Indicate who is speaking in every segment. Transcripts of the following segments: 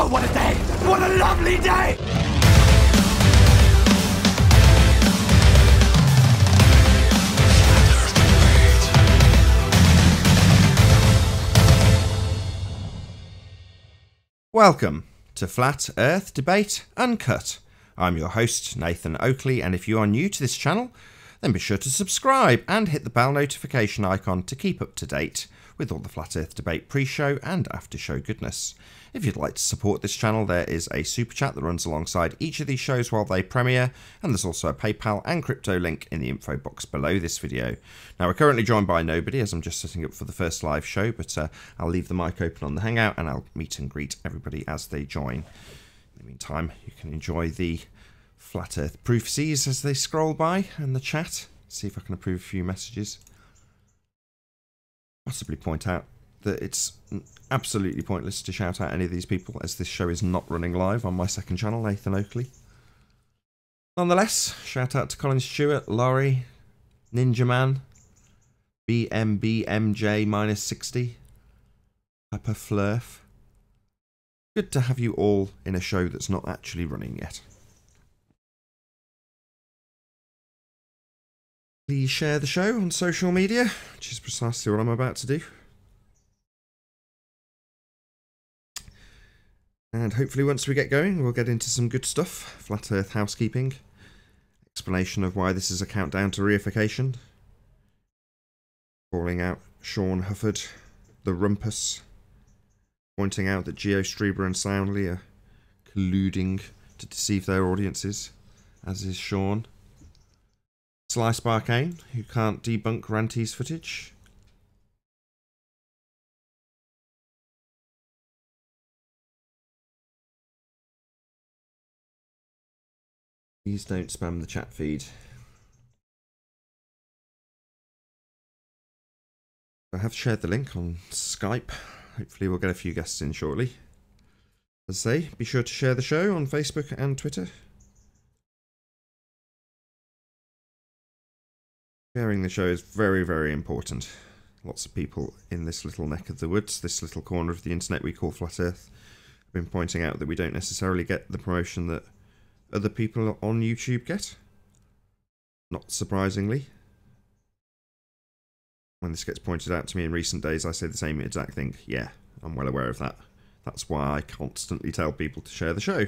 Speaker 1: Oh, what a day! What a lovely day!
Speaker 2: Welcome to Flat Earth Debate Uncut. I'm your host, Nathan Oakley, and if you are new to this channel, then be sure to subscribe and hit the bell notification icon to keep up to date with all the Flat Earth Debate pre-show and after-show goodness. If you'd like to support this channel, there is a super chat that runs alongside each of these shows while they premiere, and there's also a PayPal and crypto link in the info box below this video. Now, we're currently joined by nobody as I'm just setting up for the first live show, but I'll leave the mic open on the Hangout and I'll meet and greet everybody as they join. In the meantime, you can enjoy the Flat Earth prophecies as they scroll by and the chat. See if I can approve a few messages. Possibly point out that it's absolutely pointless to shout out any of these people as this show is not running live on my second channel, Nathan Oakley. Nonetheless, shout out to Colin Stewart, Laurie, Ninja Man, BMBMJ-60, Pepper Flurf. Good to have you all in a show that's not actually running yet. Please share the show on social media, which is precisely what I'm about to do. And hopefully once we get going, we'll get into some good stuff. Flat Earth housekeeping. Explanation of why this is a countdown to reification. Calling out Sean Hufford, the Rumpus. Pointing out that GeoStreamer and Soundly are colluding to deceive their audiences, as is Sean. Slice Barcane, who can't debunk Ranty's footage. Please don't spam the chat feed. I have shared the link on Skype. Hopefully we'll get a few guests in shortly. As I say, be sure to share the show on Facebook and Twitter. Sharing the show is very, very important. Lots of people in this little neck of the woods, this little corner of the internet we call Flat Earth, have been pointing out that we don't necessarily get the promotion that other people on YouTube get. Not surprisingly. When this gets pointed out to me in recent days, I say the same exact thing. Yeah, I'm well aware of that. That's why I constantly tell people to share the show.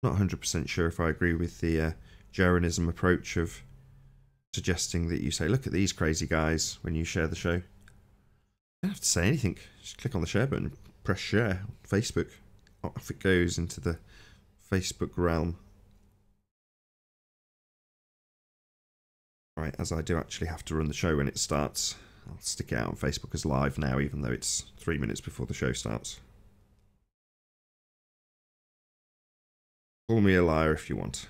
Speaker 2: Not 100% sure if I agree with the Jeranism approach of suggesting that you say, look at these crazy guys when you share the show. You don't have to say anything. Just click on the share button, press share on Facebook. Off it goes into the Facebook realm. Right, as I do actually have to run the show when it starts, I'll stick it out on Facebook as live now, even though it's 3 minutes before the show starts. Call me a liar if you want.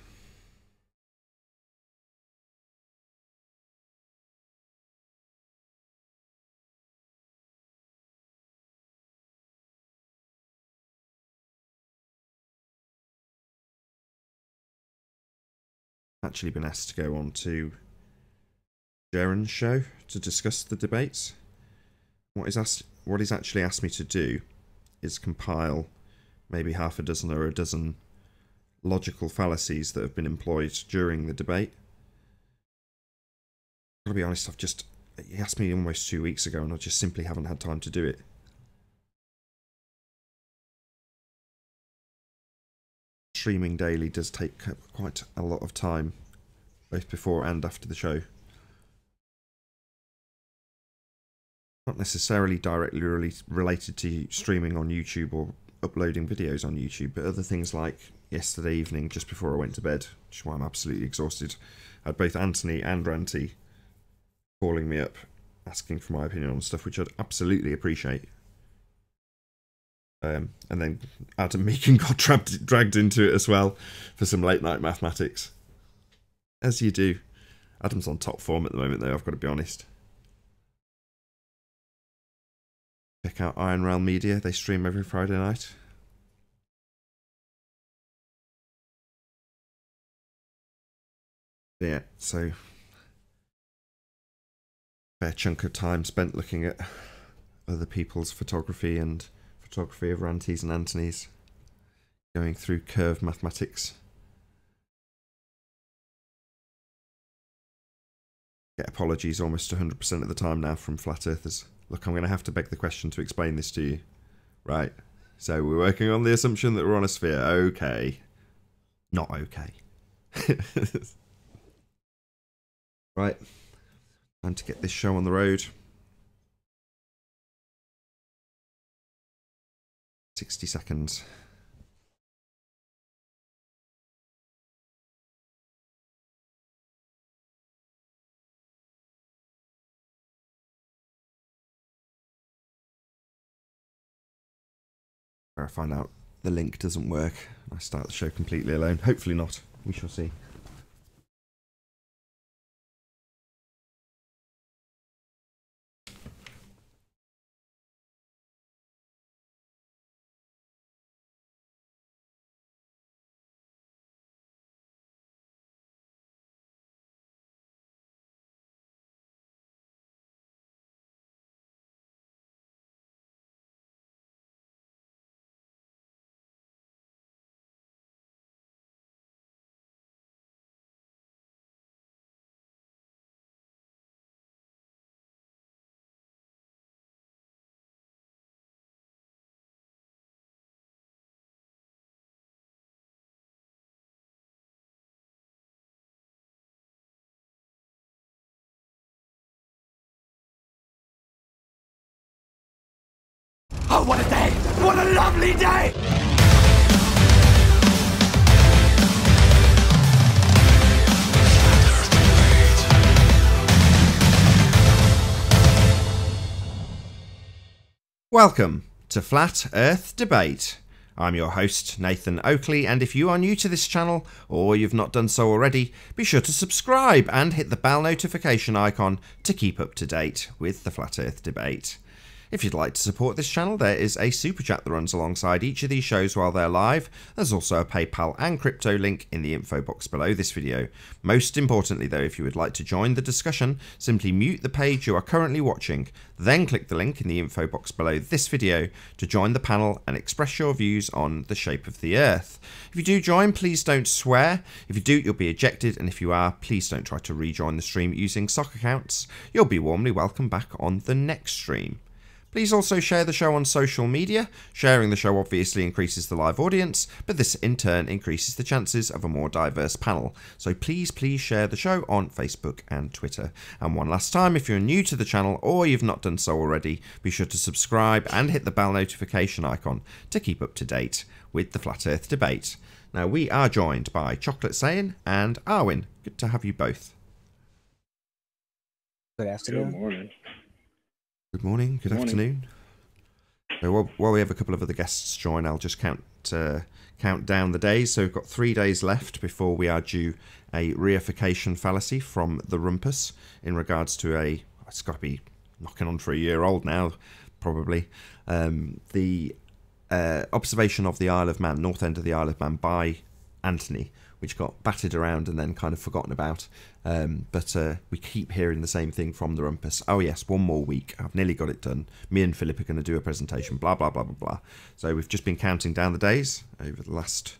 Speaker 2: Actually been asked to go on to Jaren's show to discuss the debates. What he's actually asked me to do is compile maybe half a dozen or a dozen logical fallacies that have been employed during the debate. I've got to be honest, he asked me almost 2 weeks ago and I just simply haven't had time to do it. Streaming daily does take quite a lot of time, both before and after the show. Not necessarily directly related to streaming on YouTube or uploading videos on YouTube, but other things like yesterday evening, just before I went to bed, which is why I'm absolutely exhausted. I had both Anthony and Ranty calling me up, asking for my opinion on stuff, which I'd absolutely appreciate. And then Adam Meakin got dragged into it as well for some late night mathematics. As you do. Adam's on top form at the moment, though, I've got to be honest. Check out Iron Realm Media, they stream every Friday night. Yeah, so fair chunk of time spent looking at other people's photography and photography of Ranties and Antonies, going through curved mathematics. Get apologies almost 100% of the time now from flat earthers. Look, I'm going to have to beg the question to explain this to you. Right, so we're working on the assumption that we're on a sphere. Okay. Not okay. Right, time to get this show on the road. 60 seconds. Where I find out the link doesn't work, I start the show completely alone. Hopefully not. We shall see.
Speaker 1: Oh, what a day! What a lovely day!
Speaker 2: Welcome to Flat Earth Debate. I'm your host, Nathan Oakley, and if you are new to this channel, or you've not done so already, be sure to subscribe and hit the bell notification icon to keep up to date with the Flat Earth Debate. If you'd like to support this channel, there is a super chat that runs alongside each of these shows while they're live. There's also a PayPal and crypto link in the info box below this video. Most importantly though, if you would like to join the discussion, simply mute the page you are currently watching, then click the link in the info box below this video to join the panel and express your views on the shape of the Earth. If you do join, please don't swear. If you do, you'll be ejected, and if you are, please don't try to rejoin the stream using sock accounts. You'll be warmly welcomed back on the next stream. Please also share the show on social media. Sharing the show obviously increases the live audience, but this in turn increases the chances of a more diverse panel. So please share the show on Facebook and Twitter. And one last time, if you're new to the channel or you've not done so already, be sure to subscribe and hit the bell notification icon to keep up to date with the Flat Earth Debate. Now we are joined by Chocolate Sayin and Arwin. Good to have you both.
Speaker 3: Good afternoon.
Speaker 4: Good morning.
Speaker 2: Good morning, good afternoon. So while we have a couple of other guests join, I'll just count down the days. So we've got 3 days left before we are due a reification fallacy from the Rumpus in regards to it's got to be knocking on for a year old now, probably. The observation of the Isle of Man, north end of the Isle of Man by Anthony, which got batted around and then kind of forgotten about. But we keep hearing the same thing from the Rumpus. Oh yes, 1 more week. I've nearly got it done. Me and Philip are going to do a presentation, blah, blah, blah, blah, blah. So we've just been counting down the days over the last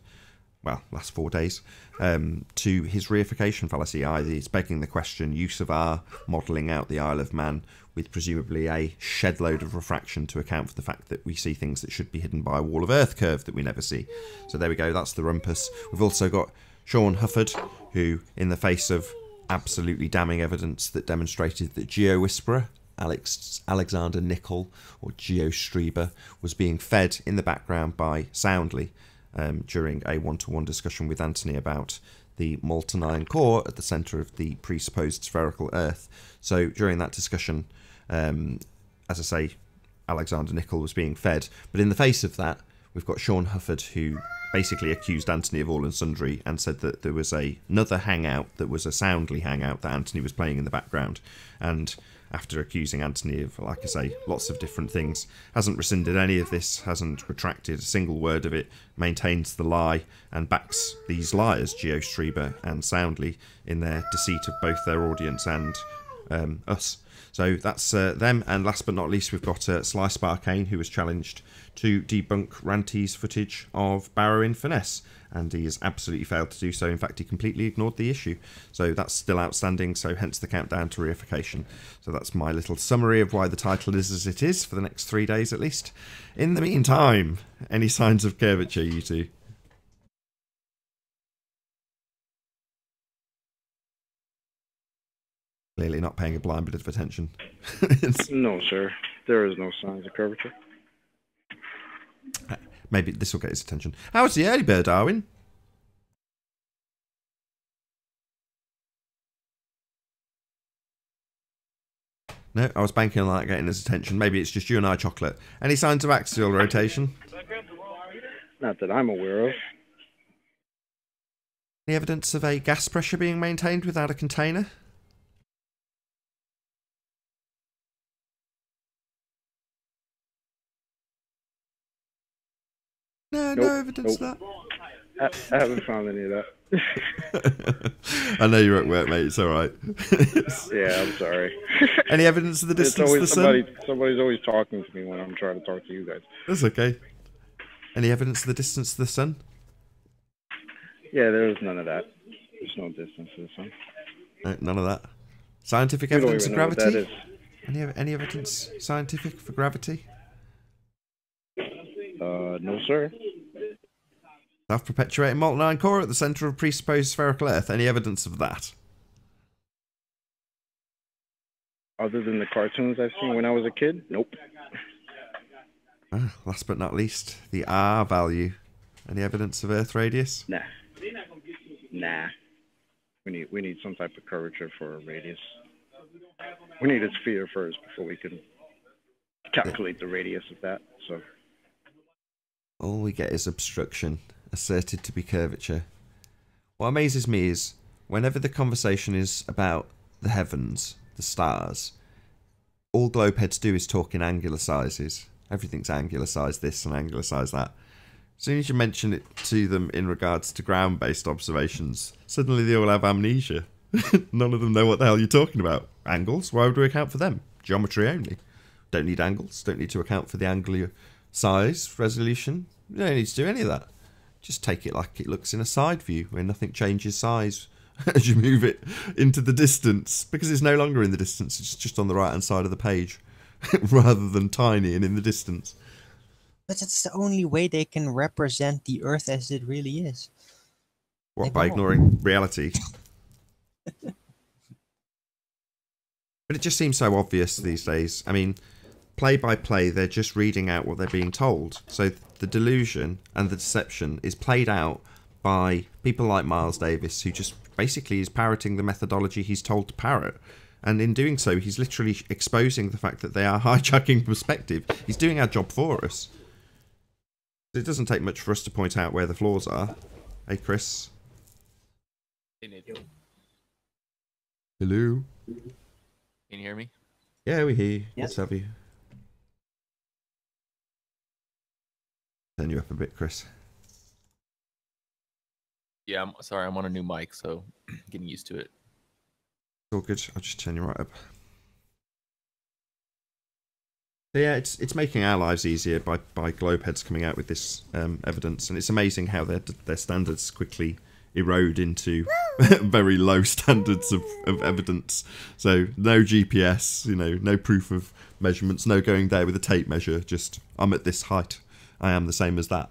Speaker 2: 4 days to his reification fallacy. It's begging the question, use of our modelling out the Isle of Man with presumably a shed load of refraction to account for the fact that we see things that should be hidden by a wall of earth curve that we never see. So there we go, that's the Rumpus. We've also got Sean Hufford, who, in the face of absolutely damning evidence that demonstrated that Geo-Whisperer, Alexander Nickel, or Geo-Streber, was being fed in the background by Soundly during a one-to-one discussion with Anthony about the molten iron core at the centre of the presupposed spherical Earth. So during that discussion, as I say, Alexander Nickel was being fed, but in the face of that, we've got Sean Hufford, who basically accused Anthony of all and sundry and said that there was another hangout that was a Soundly hangout that Anthony was playing in the background. And after accusing Anthony of, like I say, lots of different things. Hasn't rescinded any of this, hasn't retracted a single word of it, maintains the lie and backs these liars, GeoStreamer and Soundly, in their deceit of both their audience and us. So that's them. And last but not least, we've got Slice Barcane, who was challenged to debunk Ranty's footage of Barrow Finesse, and he has absolutely failed to do so. In fact, he completely ignored the issue. So that's still outstanding, so hence the countdown to reification. So that's my little summary of why the title is as it is for the next 3 days at least. In the meantime, any signs of curvature, you two? Clearly not paying a blind bit of attention.
Speaker 3: No, sir. There is no signs of curvature.
Speaker 2: Maybe this will get his attention. How's the early bird, Darwin? No, I was banking on that getting his attention. Maybe it's just you and I, Chocolate. Any signs of axial rotation?
Speaker 3: Not that I'm aware of.
Speaker 2: Any evidence of a gas pressure being maintained without a container? No,
Speaker 3: Nope,
Speaker 2: no evidence
Speaker 3: nope.
Speaker 2: of
Speaker 3: I haven't found any of that.
Speaker 2: that. I know you're at work, mate. It's all right.
Speaker 3: Yeah, I'm sorry.
Speaker 2: Any evidence of the
Speaker 3: It's
Speaker 2: distance to the
Speaker 3: always
Speaker 2: sun?
Speaker 3: somebody's always talking to me when I'm trying to talk to you guys.
Speaker 2: That's okay. Any evidence of the distance to the sun?
Speaker 3: Yeah, there's none of that. There's no distance to the sun.
Speaker 2: No, none of that. Scientific
Speaker 3: We don't
Speaker 2: evidence of
Speaker 3: even know what
Speaker 2: gravity?
Speaker 3: that is.
Speaker 2: Any evidence scientific for gravity?
Speaker 3: No, sir.
Speaker 2: Self-perpetuating molten iron core at the centre of presupposed spherical Earth. Any evidence of that?
Speaker 3: Other than the cartoons I've seen when I was a kid, nope.
Speaker 2: Last but not least, the R value. Any evidence of Earth radius?
Speaker 3: Nah. Nah. We need some type of curvature for a radius. We need a sphere first before we can calculate the radius of that. So
Speaker 2: All we get is obstruction, asserted to be curvature. What amazes me is, whenever the conversation is about the heavens, the stars, all globeheads do is talk in angular sizes. Everything's angular size this and angular size that. As soon as you mention it to them in regards to ground-based observations, suddenly they all have amnesia. None of them know what the hell you're talking about. Angles? Why would we account for them? Geometry only. Don't need angles. Don't need to account for the angular size, resolution. You don't need to do any of that. Just take it like it looks in a side view where nothing changes size as you move it into the distance, because it's no longer in the distance, it's just on the right hand side of the page rather than tiny and in the distance.
Speaker 4: But it's the only way they can represent the Earth as it really is.
Speaker 2: What,
Speaker 4: They
Speaker 2: by
Speaker 4: won't.
Speaker 2: ignoring reality? But it just seems so obvious these days. I mean, play by play, they're just reading out what they're being told. So the delusion and the deception is played out by people like Miles Davis, who just basically is parroting the methodology he's told to parrot. And in doing so, he's literally exposing the fact that they are hijacking perspective. He's doing our job for us. It doesn't take much for us to point out where the flaws are. Hey, Chris. Hello.
Speaker 5: Can you hear me?
Speaker 2: Yeah, we hear you.
Speaker 4: Yes.
Speaker 2: Let's have you. Turn you up a bit, Chris.
Speaker 5: Yeah, I'm sorry. I'm on a new mic, so getting used to it.
Speaker 2: All good. I'll just turn you right up. But yeah, it's making our lives easier by globeheads coming out with this evidence, and it's amazing how their standards quickly erode into very low standards of evidence. So no GPS, no proof of measurements, no going there with a tape measure. Just I'm at this height. I am the same as that.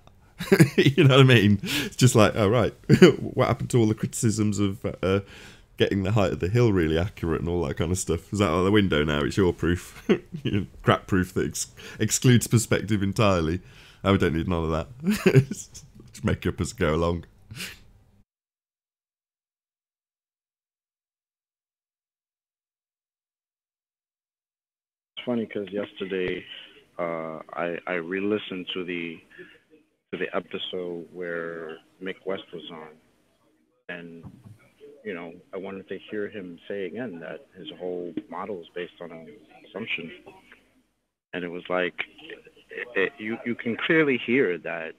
Speaker 2: You know what I mean? It's just like, oh right, what happened to all the criticisms of getting the height of the hill really accurate and all that kind of stuff? Is that out the window now? It's your proof, crap proof that excludes perspective entirely. Oh, we don't need none of that. Just make up as we go along.
Speaker 3: it's funny because yesterday I re-listened to the episode where Mick West was on, and you know, I wanted to hear him say again that his whole model is based on an assumption. And it was like, you can clearly hear that,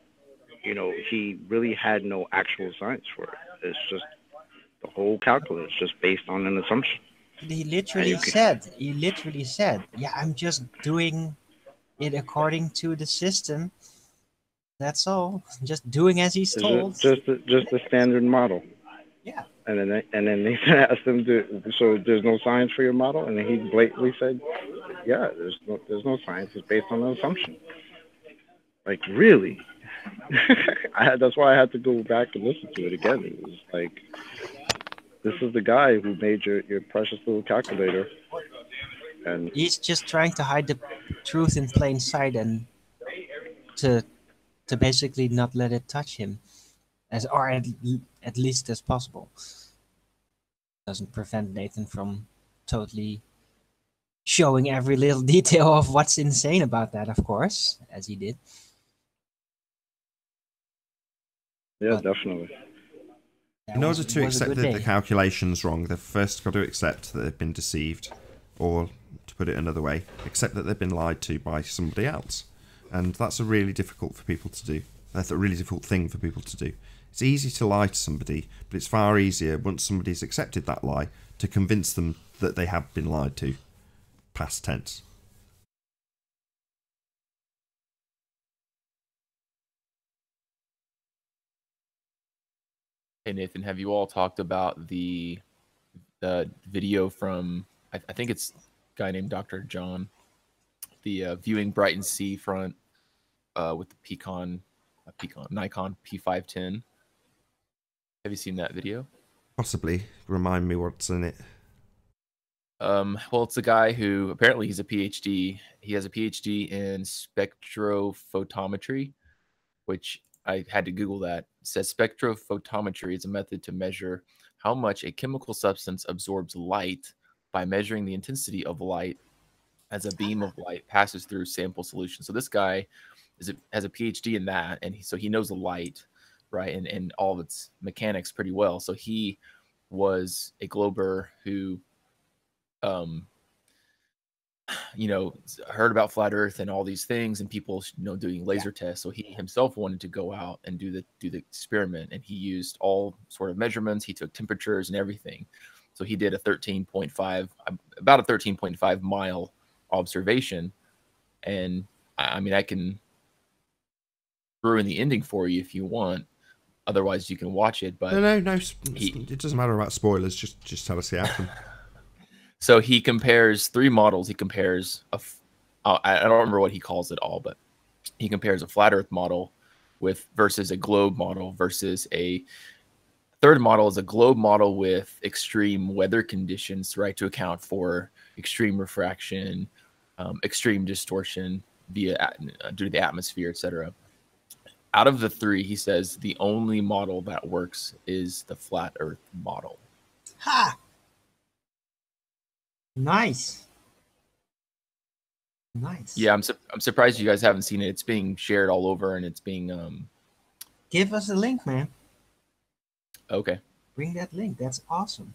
Speaker 3: you know, he really had no actual science for it. It's just the whole calculus just based on an assumption.
Speaker 4: He literally said, yeah, I'm just doing it according to the system. That's all. Just doing as he's told.
Speaker 3: Just the standard model.
Speaker 4: Yeah.
Speaker 3: And then they asked him so there's no science for your model, and then he blatantly said, yeah, there's no science. It's based on an assumption. Like, really? That's why I had to go back and listen to it again. It was like, this is the guy who made your precious little calculator, and
Speaker 4: he's just trying to hide the truth in plain sight and to basically not let it touch him, or at least as possible. Doesn't prevent Nathan from totally showing every little detail of what's insane about that, of course, as he did.
Speaker 3: Yeah, definitely.
Speaker 2: In order to accept that the calculation's wrong, they've first got to accept that they've been deceived, or, to put it another way, accept that they've been lied to by somebody else. And that's a really difficult for people to do. That's a really difficult thing for people to do. It's easy to lie to somebody, but it's far easier once somebody's accepted that lie to convince them that they have been lied to. Past tense.
Speaker 5: Hey Nathan, have you all talked about the video from I think it's a guy named Dr. John, the viewing Brighton seafront with the Nikon P510? Have you seen that video?
Speaker 2: Possibly. Remind me what's in it.
Speaker 5: Well, it's a guy who apparently he's a PhD. He has a PhD in spectrophotometry, which I had to Google that. It says spectrophotometry is a method to measure how much a chemical substance absorbs light by measuring the intensity of light as a beam of light passes through sample solution. So this guy has a PhD in that, and so he knows the light, right, and all of its mechanics pretty well. So he was a glober who you know, heard about flat Earth and all these things, and people, you know, doing laser tests. So he himself wanted to go out and do the experiment, and he used all sort of measurements. He took temperatures and everything. So he did about a 13.5 mile observation. And I mean, I can ruin the ending for you if you want. Otherwise, you can watch it. But
Speaker 2: no, it doesn't matter about spoilers. Just tell us the outcome.
Speaker 5: So he compares three models. He compares I don't remember what he calls it all, but he compares a flat Earth model versus a globe model versus a third model is a globe model with extreme weather conditions, right, to account for extreme refraction, extreme distortion due to the atmosphere, etc. Out of the three, he says the only model that works is the flat Earth model.
Speaker 4: Ha! Nice.
Speaker 5: Yeah, I'm surprised you guys haven't seen it. It's being shared all over, and it's being
Speaker 4: Give us a link, man.
Speaker 5: Okay.
Speaker 4: Bring that link. That's awesome.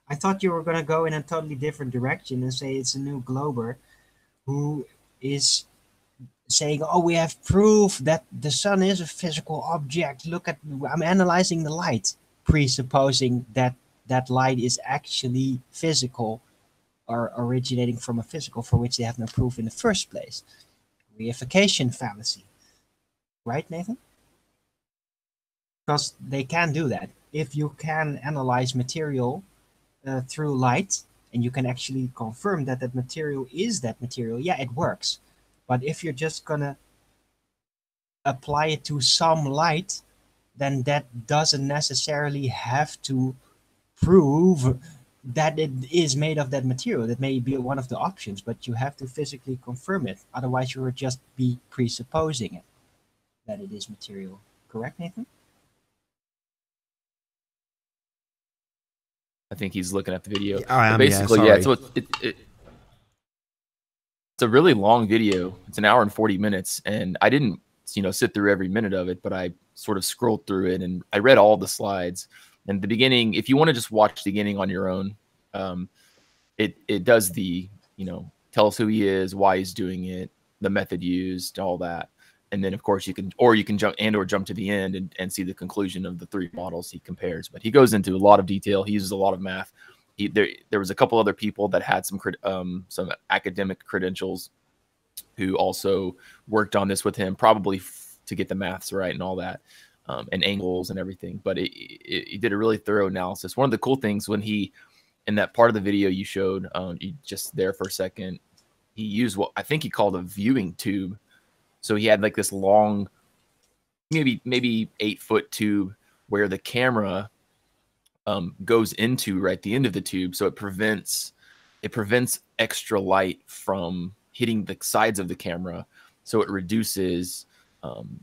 Speaker 4: I thought you were gonna go in a totally different direction and say it's a new glober who is saying, "Oh, we have proof that the sun is a physical object. Look at, I'm analyzing the light," presupposing that that light is actually physical, are originating from a physical for which they have no proof in the first place. Reification fallacy. Right, Nathan? Because they can do that. If you can analyze material through light, and you can actually confirm that that material is that material, yeah, it works. But if you're just gonna apply it to some light, then that doesn't necessarily have to prove that it is made of that material. That may be one of the options, but you have to physically confirm it. Otherwise, you would just be presupposing it, that it is material. Correct, Nathan?
Speaker 5: I think he's looking at the video.
Speaker 2: I am,
Speaker 5: basically,
Speaker 2: yeah,
Speaker 5: so it's a really long video. It's an hour and 40 minutes, and I didn't, sit through every minute of it, but I sort of scrolled through it, and I read all the slides. And the beginning, if you want to just watch the beginning on your own, it does the, tell us who he is, why he's doing it, the method used, all that. And then, of course, you can jump to the end and see the conclusion of the 3 models he compares. But he goes into a lot of detail. He uses a lot of math. There was a couple other people that had some academic credentials who also worked on this with him, probably to get the maths right and all that, and angles and everything. But he did a really thorough analysis. One of the cool things when in that part of the video you showed, just there for a second, he used what I think he called a viewing tube. So he had like this long, maybe 8-foot tube where the camera goes into right the end of the tube, so it prevents extra light from hitting the sides of the camera, so it reduces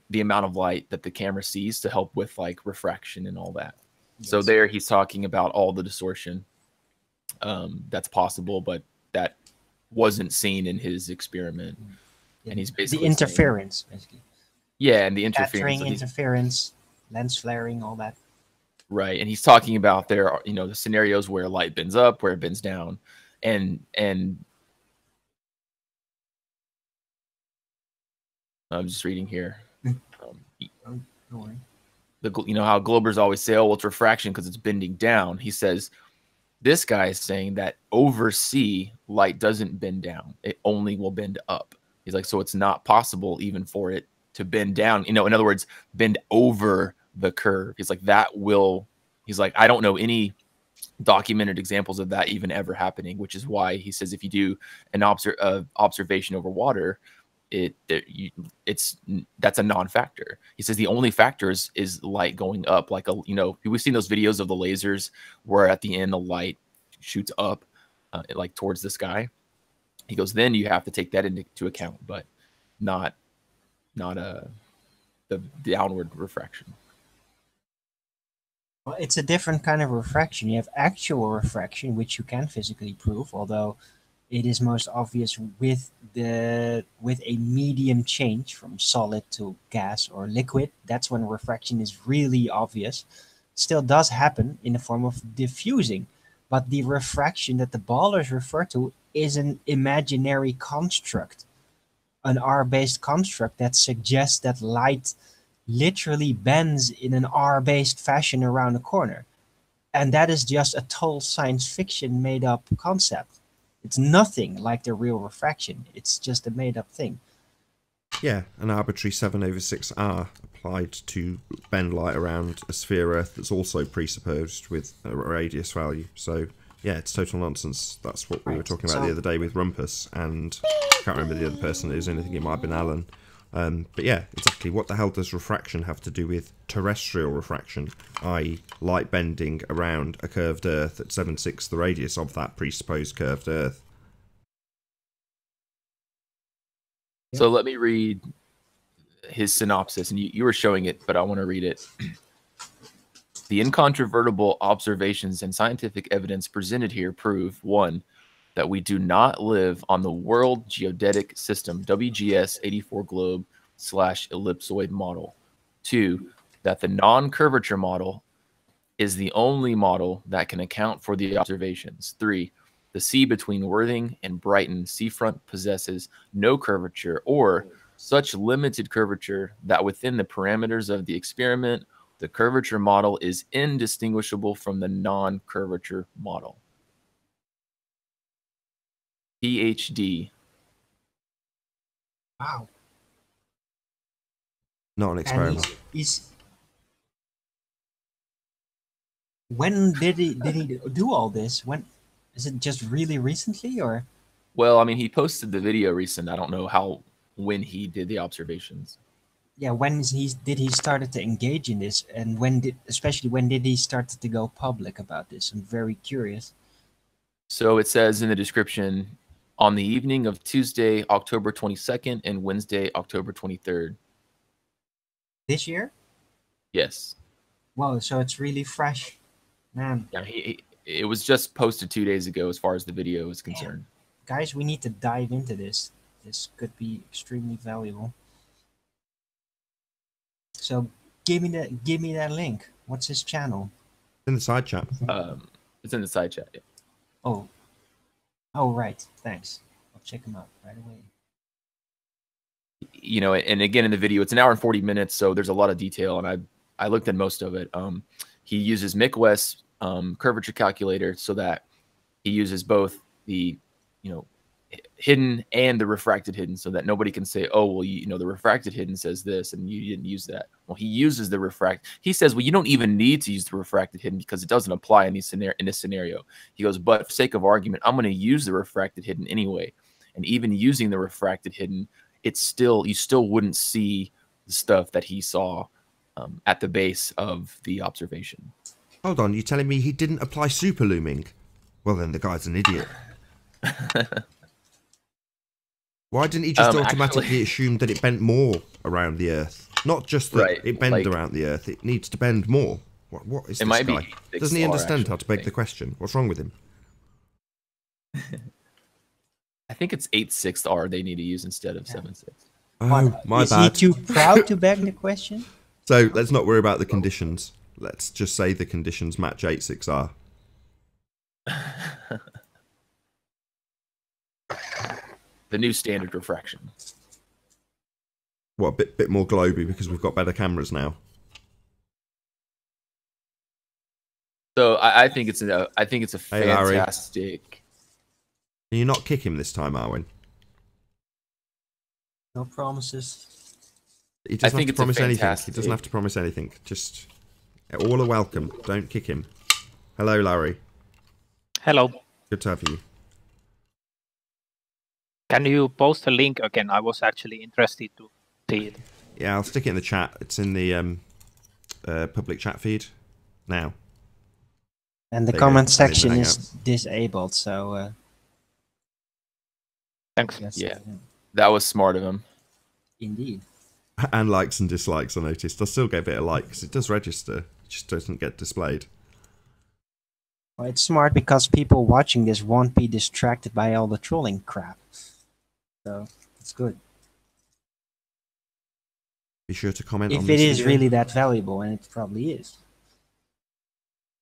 Speaker 5: the amount of light that the camera sees to help with like refraction and all that. Yes. So there he's talking about all the distortion that's possible, but that wasn't seen in his experiment. And he's basically
Speaker 4: the interference, basically.
Speaker 5: Yeah, and the interference.
Speaker 4: Scattering, interference, lens flaring, all that.
Speaker 5: Right, and he's talking about there are, the scenarios where light bends up, where it bends down, and I'm just reading here.
Speaker 4: Don't worry.
Speaker 5: How Globers always say, oh, well, it's refraction because it's bending down. He says this guy is saying that over C, light doesn't bend down; it only will bend up. He's like, so it's not possible even for it to bend down. In other words, bend over the curve. He's like, I don't know any documented examples of that even ever happening, which is why he says if you do an observation over water, that's a non-factor. He says the only factor is light going up, like we've seen those videos of the lasers where at the end the light shoots up like towards the sky. He goes, then you have to take that into account, but not the downward refraction.
Speaker 4: Well, it's a different kind of refraction. You have actual refraction, which you can physically prove, although it is most obvious with a medium change from solid to gas or liquid. That's when refraction is really obvious. Still does happen in the form of diffusing, but the refraction that the ballers refer to is an imaginary construct, an R-based construct that suggests that light literally bends in an R-based fashion around a corner. And that is just a total science fiction made up concept. It's nothing like the real refraction. It's just a made up thing.
Speaker 2: Yeah, an arbitrary 7/6R applied to bend light around a sphere Earth that's also presupposed with a radius value. So yeah, it's total nonsense. That's what we were talking about the other day with Rumpus, and I can't remember the other person it was. I think it might have been Alan. But yeah, exactly. What the hell does refraction have to do with terrestrial refraction, i.e. light bending around a curved Earth at 7/6 the radius of that presupposed curved Earth?
Speaker 5: So let me read his synopsis, and you were showing it, but I want to read it. The incontrovertible observations and scientific evidence presented here prove, 1, that we do not live on the World Geodetic System, WGS 84 globe / ellipsoid model. 2, that the non-curvature model is the only model that can account for the observations. 3, the sea between Worthing and Brighton seafront possesses no curvature or such limited curvature that within the parameters of the experiment, the curvature model is indistinguishable from the non-curvature model. PhD.
Speaker 4: Wow.
Speaker 2: Not an experiment.
Speaker 4: When did he do all this? When is it just really recently, or?
Speaker 5: Well, I mean, he posted the video recent. I don't know when he did the observations.
Speaker 4: Yeah, when did he started to engage in this, and when did he start to go public about this? I'm very curious.
Speaker 5: So it says in the description, on the evening of Tuesday, October 22nd, and Wednesday, October 23rd.
Speaker 4: This year?
Speaker 5: Yes.
Speaker 4: Wow, so it's really fresh, man.
Speaker 5: Yeah, it was just posted 2 days ago as far as the video is concerned.
Speaker 4: Damn. Guys, we need to dive into this. This could be extremely valuable. So give me that link. What's his channel?
Speaker 2: In the side chat.
Speaker 5: It's in the side chat. Yeah.
Speaker 4: Oh, right. Thanks. I'll check them out right away.
Speaker 5: You know, and again in the video, it's an hour and 40 minutes, so there's a lot of detail, and I looked at most of it. He uses Mick West's curvature calculator so that he uses both the, you know, hidden and the refracted hidden, so that nobody can say, oh, well, you know, the refracted hidden says this and you didn't use that. Well, he uses the refract. He says, well, you don't even need to use the refracted hidden because it doesn't apply in this scenario. He goes, but for sake of argument, I'm going to use the refracted hidden anyway. And even using the refracted hidden, it's still, you still wouldn't see the stuff that he saw at the base of the observation.
Speaker 2: Hold on, you're telling me he didn't apply superlooming? Well, then the guy's an idiot. Why didn't he just automatically assume that it bent more around the Earth? Not just that it bent around the Earth, it needs to bend more. What is this guy? Doesn't he understand how to beg the question? What's wrong with him?
Speaker 5: I think it's 8/6 R they need to use instead of 7/6.
Speaker 2: Oh, my bad.
Speaker 4: Is he too proud to beg the question?
Speaker 2: So let's not worry about the conditions. Let's just say the conditions match 8/6 R.
Speaker 5: The new standard refraction.
Speaker 2: What, a bit more globy because we've got better cameras now.
Speaker 5: So I think it's a
Speaker 2: Hey, Larry.
Speaker 5: fantastic.
Speaker 2: Can you not kick him this time, Arwen?
Speaker 4: No promises.
Speaker 2: He doesn't have to
Speaker 5: it's a
Speaker 2: promise anything. He
Speaker 5: fantastic-
Speaker 2: doesn't have to promise anything. Just all are welcome. Don't kick him. Hello, Larry.
Speaker 6: Hello.
Speaker 2: Good to have you.
Speaker 6: Can you post a link again? I was actually interested to see it.
Speaker 2: Yeah, I'll stick it in the chat. It's in the public chat feed now.
Speaker 4: And the
Speaker 2: There you
Speaker 4: comment
Speaker 2: go.
Speaker 4: section
Speaker 2: Hang
Speaker 4: is
Speaker 2: out.
Speaker 4: disabled, so...
Speaker 6: Thanks.
Speaker 4: yes,
Speaker 5: Yeah. That was smart of him.
Speaker 4: Indeed.
Speaker 2: And likes and dislikes, I noticed. I'll still get a bit of like because it does register. It just doesn't get displayed.
Speaker 4: Well, it's smart because people watching this won't be distracted by all the trolling crap. So, it's good.
Speaker 2: Be sure to comment on
Speaker 4: If
Speaker 2: this
Speaker 4: it is
Speaker 2: video.
Speaker 4: really that valuable, and it probably is.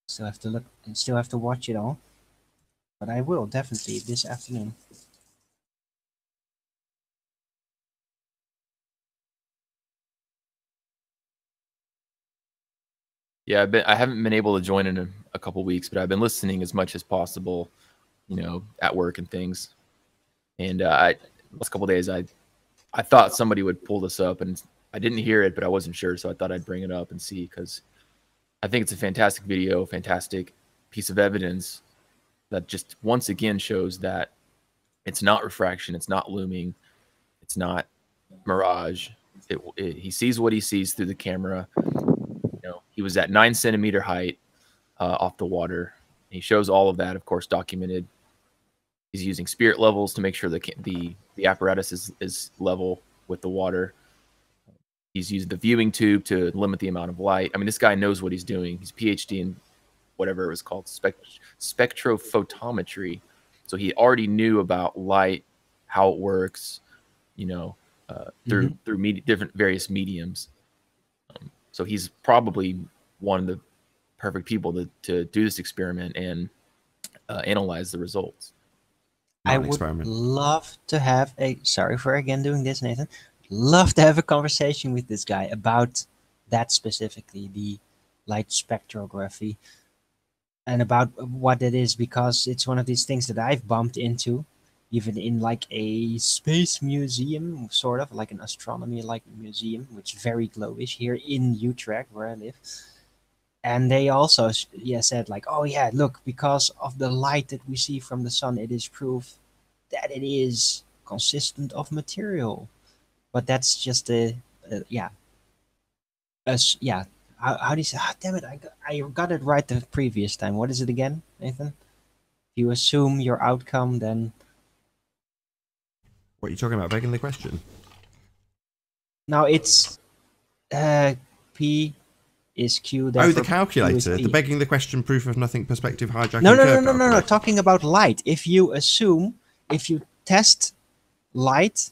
Speaker 4: Still have to look and still have to watch it all. But I will definitely this afternoon.
Speaker 5: Yeah, I haven't been able to join in a couple weeks, but I've been listening as much as possible, you know, at work and things. And last couple of days, I thought somebody would pull this up, and I didn't hear it, but I wasn't sure, so I thought I'd bring it up and see, because I think it's a fantastic video, fantastic piece of evidence that just once again shows that it's not refraction, it's not looming, it's not mirage. He sees what he sees through the camera. You know, he was at 9 centimeter height off the water. He shows all of that, of course, documented. He's using spirit levels to make sure the apparatus is level with the water. He's used the viewing tube to limit the amount of light. I mean, this guy knows what he's doing. He's PhD in whatever it was called, spectrophotometry. So he already knew about light, how it works, you know, through different various mediums. So he's probably one of the perfect people to do this experiment and analyze the results.
Speaker 4: I would love to have sorry for again doing this, Nathan. Love to have a conversation with this guy about that specifically, the light spectrography, and about what it is, because it's one of these things that I've bumped into, even in like a space museum, sort of like an astronomy like museum, which is very glowish here in Utrecht, where I live. And they also said like, oh yeah, look, because of the light that we see from the sun, it is proof that it is consistent of material. But that's just how do you say? Damn it! I got it right the previous time. What is it again, Nathan? If you assume your outcome, then
Speaker 2: What are you talking about? Begging the question.
Speaker 4: now it's P is Q.
Speaker 2: Oh, the calculator. The begging the question, proof of nothing perspective hijacking.
Speaker 4: No. Talking about light. If you test light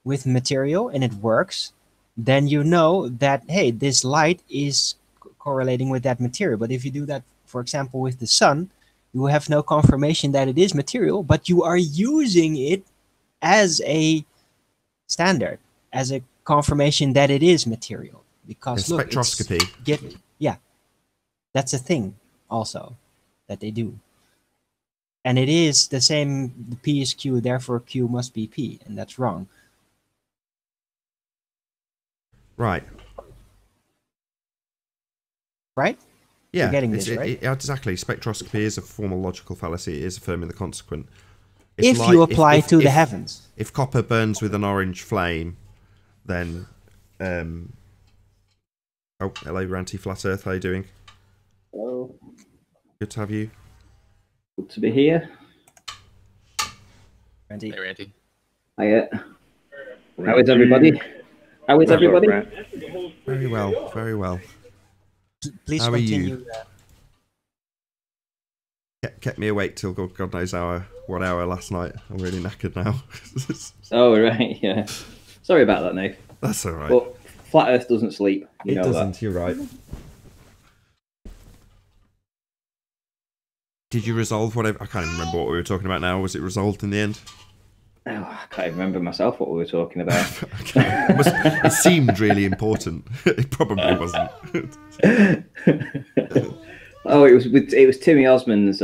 Speaker 4: with material and it works, then you know that, hey, this light is correlating with that material. But if you do that for example, with the sun, you have no confirmation that it is material, but you are using it as a standard, as a confirmation that it is material. Because
Speaker 2: In
Speaker 4: look,
Speaker 2: spectroscopy.
Speaker 4: yeah, that's a thing also that they do. And it is the same, the P is Q, therefore Q must be P, and that's wrong.
Speaker 2: Right.
Speaker 4: Right?
Speaker 2: Yeah,
Speaker 4: You're getting this, right?
Speaker 2: Exactly. Spectroscopy is a formal logical fallacy. It is affirming the consequent. It's
Speaker 4: If you apply to the heavens.
Speaker 2: If copper burns with an orange flame, then... Oh, hello, Ranty Flat Earth. How are you doing?
Speaker 7: Hello.
Speaker 2: Good to have you.
Speaker 7: Good to be here.
Speaker 4: Randy.
Speaker 5: Hey, Ranty.
Speaker 7: Hiya. How is everybody? How is everybody?
Speaker 2: Very well, very well.
Speaker 4: Please
Speaker 2: How are
Speaker 4: continue.
Speaker 2: you? Kept me awake till God knows what hour last night. I'm really knackered now.
Speaker 7: Oh, right, yeah. Sorry about that, Nate.
Speaker 2: That's all right.
Speaker 7: But Flat Earth doesn't sleep. You
Speaker 2: It
Speaker 7: know
Speaker 2: doesn't,
Speaker 7: that.
Speaker 2: you're right. Did you resolve whatever? I can't even remember what we were talking about now. Was it resolved in the end?
Speaker 7: Oh, I can't remember myself what we were talking about.
Speaker 2: It seemed really important. It probably wasn't.
Speaker 7: Oh, it was Timmy Osmond's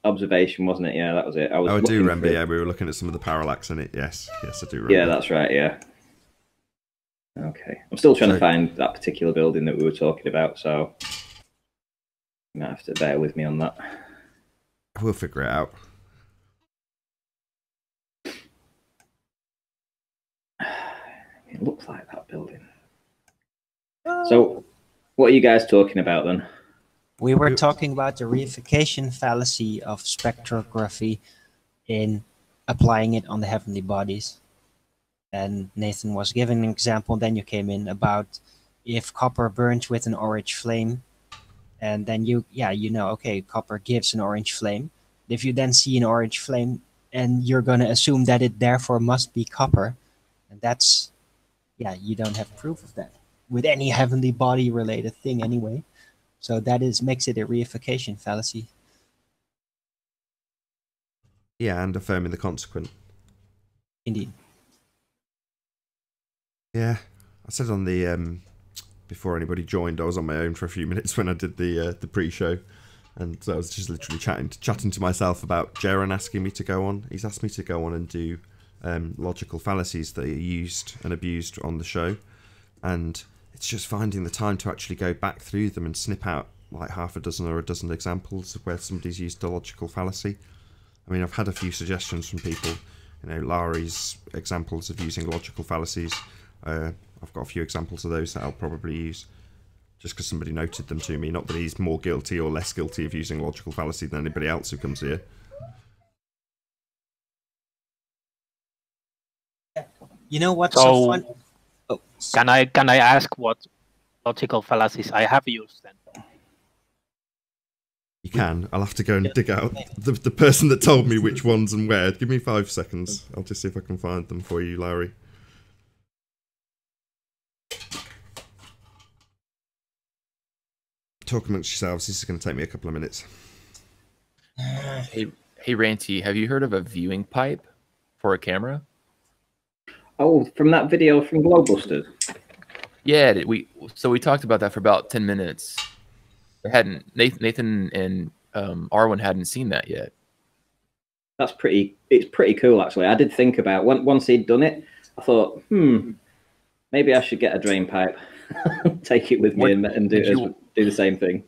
Speaker 7: observation, wasn't it? Yeah, that was it.
Speaker 2: I do remember. Yeah, we were looking at some of the parallax in it. Yes, I do remember.
Speaker 7: Yeah, that's right. Yeah. Okay, I'm still trying to find that particular building that we were talking about, so you might have to bear with me on that.
Speaker 2: We'll figure it out.
Speaker 7: It looks like that building. So, what are you guys talking about then?
Speaker 4: We were talking about the reification fallacy of spectrography in applying it on the heavenly bodies. And Nathan was giving an example, then you came in about if copper burns with an orange flame, and then okay, copper gives an orange flame. If you then see an orange flame, and you're going to assume that it therefore must be copper, and that's, you don't have proof of that with any heavenly body related thing anyway. So that makes it a reification fallacy.
Speaker 2: Yeah, and affirming the consequent.
Speaker 4: Indeed.
Speaker 2: Yeah, I said on the before anybody joined, I was on my own for a few minutes when I did the pre-show, and so I was just literally chatting to myself about Jaron asking me to go on. He's asked me to go on and do logical fallacies that are used and abused on the show, and it's just finding the time to actually go back through them and snip out like half a dozen or a dozen examples of where somebody's used a logical fallacy. I mean, I've had a few suggestions from people, Larry's examples of using logical fallacies. I've got a few examples of those that I'll probably use, just because somebody noted them to me. Not that he's more guilty or less guilty of using logical fallacy than anybody else who comes here.
Speaker 4: You know what's so fun? Oh,
Speaker 6: can I ask what logical fallacies I have used then?
Speaker 2: You can. I'll have to go and dig out the person that told me which ones and where. Give me 5 seconds. I'll just see if I can find them for you, Larry. Talk amongst yourselves. This is going to take me a couple of minutes.
Speaker 5: Hey, Ranty, have you heard of a viewing pipe for a camera?
Speaker 7: Oh, from that video from Globusters?
Speaker 5: Yeah, we talked about that for about 10 minutes. Nathan and Arwen hadn't seen that yet.
Speaker 7: It's pretty cool, actually. I did think about, once he'd done it, I thought, maybe I should get a drain pipe, take it with me and do the same thing.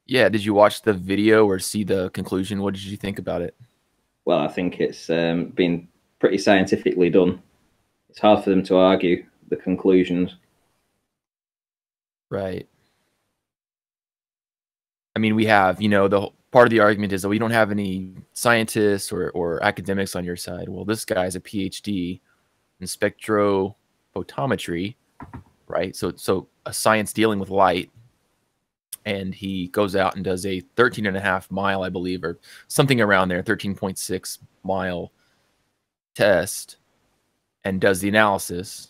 Speaker 5: Yeah, did you watch the video or see the conclusion? What did you think about it?
Speaker 7: Well, I think it's been pretty scientifically done. It's hard for them to argue the conclusions.
Speaker 5: Right. I mean, we have, the part of the argument is that we don't have any scientists or academics on your side. Well, this guy's a PhD in spectrophotometry, right? So a science dealing with light, and he goes out and does a 13.5 mile, I believe, or something around there, 13.6 mile test, and does the analysis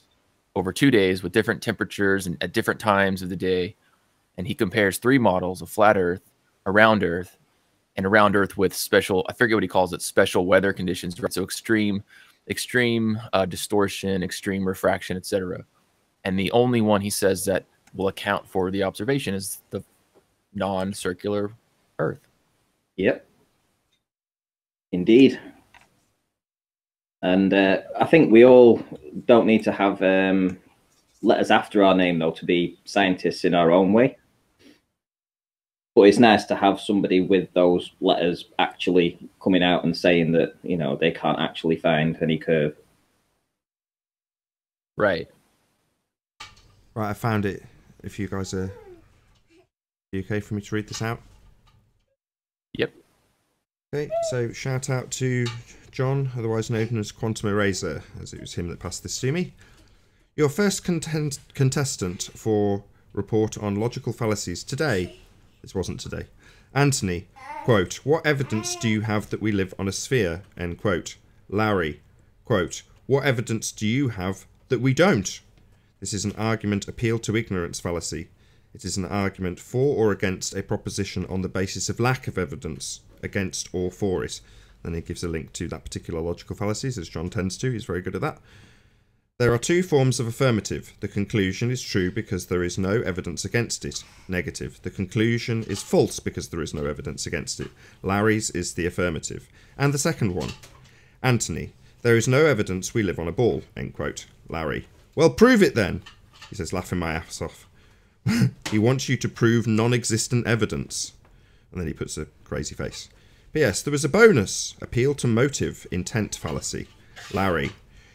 Speaker 5: over 2 days with different temperatures and at different times of the day. And he compares 3 models of flat Earth around Earth, and around Earth with special, I forget what he calls it, special weather conditions, right? So extreme distortion, extreme refraction, etc. And the only one he says that will account for the observation is the non-circular Earth.
Speaker 7: Yep. Indeed. And I think we all don't need to have letters after our name, though, to be scientists in our own way. But it's nice to have somebody with those letters actually coming out and saying that, you know, they can't actually find any curve.
Speaker 5: Right.
Speaker 2: Right, I found it. If you guys are okay for me to read this out?
Speaker 5: Yep.
Speaker 2: Okay, so shout out to John, otherwise known as Quantum Eraser, as it was him that passed this to me. Your first contestant for report on logical fallacies today. This wasn't today. Anthony, quote, what evidence do you have that we live on a sphere? End quote. Larry, quote, what evidence do you have that we don't? This is an argument appeal to ignorance fallacy. It is an argument for or against a proposition on the basis of lack of evidence, against or for it. Then he gives a link to that particular logical fallacies, as John tends to. He's very good at that. There are two forms of affirmative. The conclusion is true because there is no evidence against it. Negative. The conclusion is false because there is no evidence against it. Larry's is the affirmative. And the second one. Anthony, there is no evidence we live on a ball. End quote. Larry, well, prove it then. He says, laughing my ass off. He wants you to prove non-existent evidence. And then he puts a crazy face. P.S. There was a bonus. Appeal to motive, intent fallacy. Larry,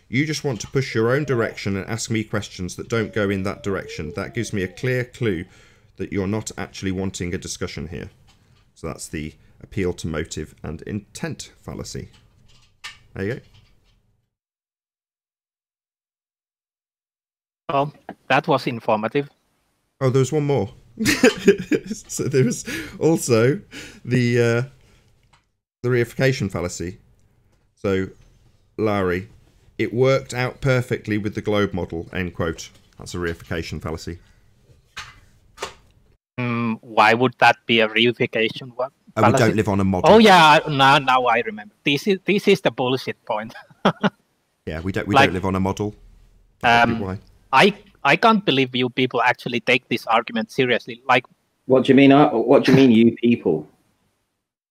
Speaker 2: you just want to push your own direction and ask me questions that don't go in that direction. That gives me a clear clue that you're not actually wanting a discussion here. So that's the appeal to motive and intent fallacy. There you go.
Speaker 6: Well, that was informative.
Speaker 2: Oh, there was one more. So there was also the reification fallacy. So, Larry, it worked out perfectly with the globe model, end quote. That's a reification fallacy.
Speaker 6: Why would that be a reification fallacy?
Speaker 2: Oh, we don't live on a model.
Speaker 6: Oh yeah, now I remember. This is the bullshit point.
Speaker 2: Yeah, we don't live on a model. Why?
Speaker 6: I can't believe you people actually take this argument seriously. Like,
Speaker 7: what do you mean? What do you mean, you people?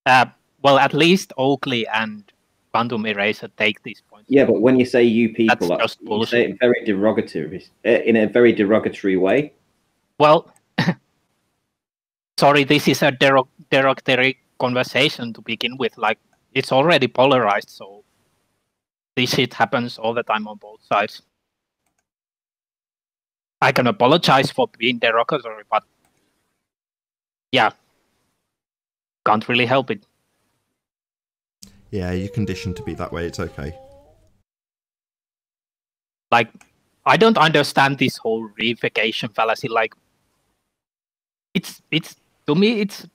Speaker 6: Well, at least Oakley and Quantum Eraser take this point.
Speaker 7: Yeah, but when you say you people,
Speaker 6: that's just
Speaker 7: you say it very derogatory, in a very derogatory way.
Speaker 6: Well, sorry, this is a derogatory conversation to begin with. Like, it's already polarized, so this shit happens all the time on both sides. I can apologize for being derogatory, but yeah, can't really help it.
Speaker 2: Yeah, you're conditioned to be that way. It's okay.
Speaker 6: Like, I don't understand this whole reification fallacy. Like, it's to me, it's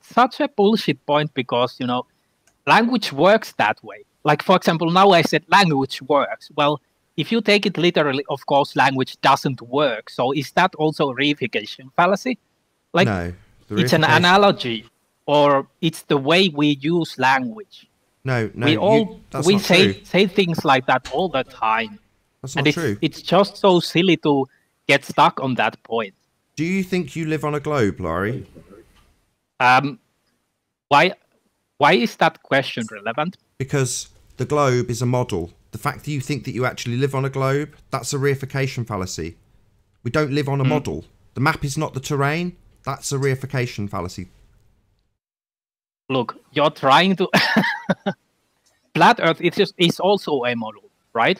Speaker 6: such a bullshit point because, you know, language works that way. Like, for example, now I said language works. Well, if you take it literally, of course, language doesn't work. So is that also a reification fallacy? Like,
Speaker 2: no,
Speaker 6: it's an analogy, or it's the way we use language.
Speaker 2: No,
Speaker 6: we say things like that all the time.
Speaker 2: That's not true.
Speaker 6: It's just so silly to get stuck on that point.
Speaker 2: Do you think you live on a globe, Laurie?
Speaker 6: Why is that question relevant?
Speaker 2: Because the globe is a model. The fact that you think that you actually live on a globe, that's a reification fallacy. We don't live on a model. The map is not the terrain. That's a reification fallacy.
Speaker 6: Look, you're trying to... Flat Earth is also a model, right?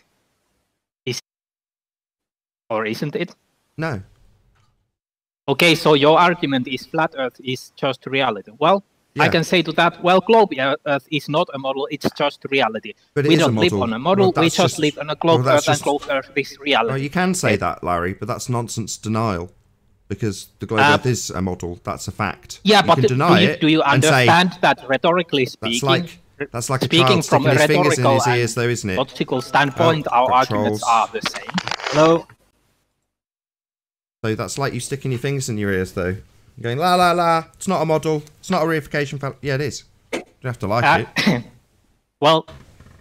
Speaker 6: Or isn't it?
Speaker 2: No.
Speaker 6: Okay, so your argument is flat Earth is just reality. Well, yeah. I can say to that, well, globe Earth is not a model, it's just reality.
Speaker 2: But
Speaker 6: we don't live on a model, we just live on a globe Earth, and globe Earth is reality.
Speaker 2: Well, you can say that, Larry, but that's nonsense denial. Because the globe Earth is a model, that's a fact.
Speaker 6: Yeah,
Speaker 2: you
Speaker 6: but
Speaker 2: can deny
Speaker 6: do you understand that rhetorically speaking?
Speaker 2: That's like a
Speaker 6: speaking
Speaker 2: child
Speaker 6: from
Speaker 2: sticking
Speaker 6: a
Speaker 2: his fingers in
Speaker 6: rhetorical
Speaker 2: his ears, though, isn't it?
Speaker 6: Logical standpoint, our arguments are the same. Hello.
Speaker 2: So that's like you sticking your fingers in your ears, though. You're going, la, la, la. It's not a model. It's not a reification fallacy. Yeah, it is. You don't have to like it.
Speaker 6: Well,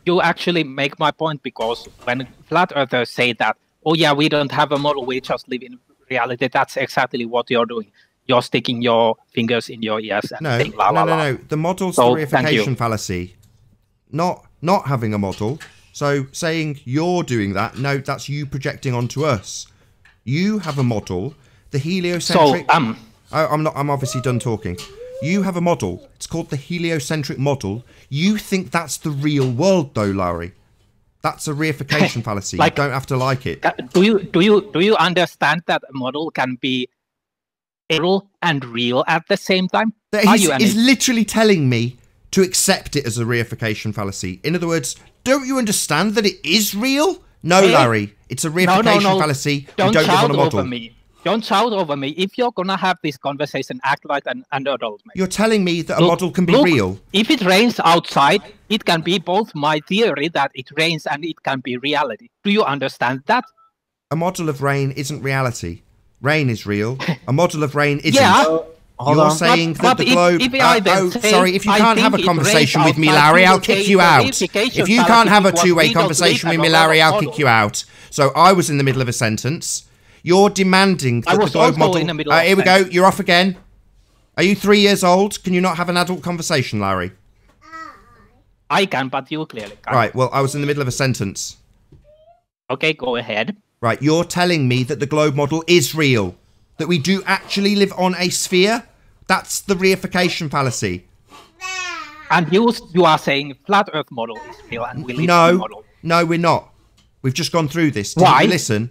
Speaker 6: you actually make my point, because when flat earthers say that, oh yeah, we don't have a model, we just live in reality, that's exactly what you're doing. You're sticking your fingers in your ears and saying la la la.
Speaker 2: No. The model's the reification fallacy. Not having a model. So saying you're doing that, no, that's you projecting onto us. You have a model, the heliocentric.
Speaker 6: So
Speaker 2: I'm obviously done talking. You have a model. It's called the heliocentric model. You think that's the real world, though, Larry. That's a reification fallacy. You don't have to like it.
Speaker 6: Do you understand that a model can be real and real at the same time?
Speaker 2: He's literally telling me to accept it as a reification fallacy. In other words, don't you understand that it is real? No, Larry. It's a reification fallacy.
Speaker 6: Don't
Speaker 2: live
Speaker 6: shout
Speaker 2: on a model.
Speaker 6: over me. Don't shout over me. If you're gonna have this conversation, act like an adult, mate.
Speaker 2: You're telling me that a model can be real.
Speaker 6: If it rains outside, it can be both my theory that it rains and it can be reality. Do you understand that?
Speaker 2: A model of rain isn't reality. Rain is real. A model of rain isn't.
Speaker 6: Yeah.
Speaker 2: You're saying that the globe... sorry, if you can't have a conversation with me, Larry, I'll kick you out. If you can't have a two-way conversation with me, Larry, I'll kick you out. So I was in the middle of a sentence. You're demanding that the globe model... here we go. You're off again. Are you 3 years old? Can you not have an adult conversation, Larry?
Speaker 6: I can, but you clearly can't.
Speaker 2: Right, well, I was in the middle of a sentence.
Speaker 6: Okay, go ahead.
Speaker 2: Right, you're telling me that the globe model is real. That we do actually live on a sphere? That's the reification fallacy.
Speaker 6: And you are saying flat Earth model is real and we live in a model.
Speaker 2: No, we're not. We've just gone through this. Didn't you listen?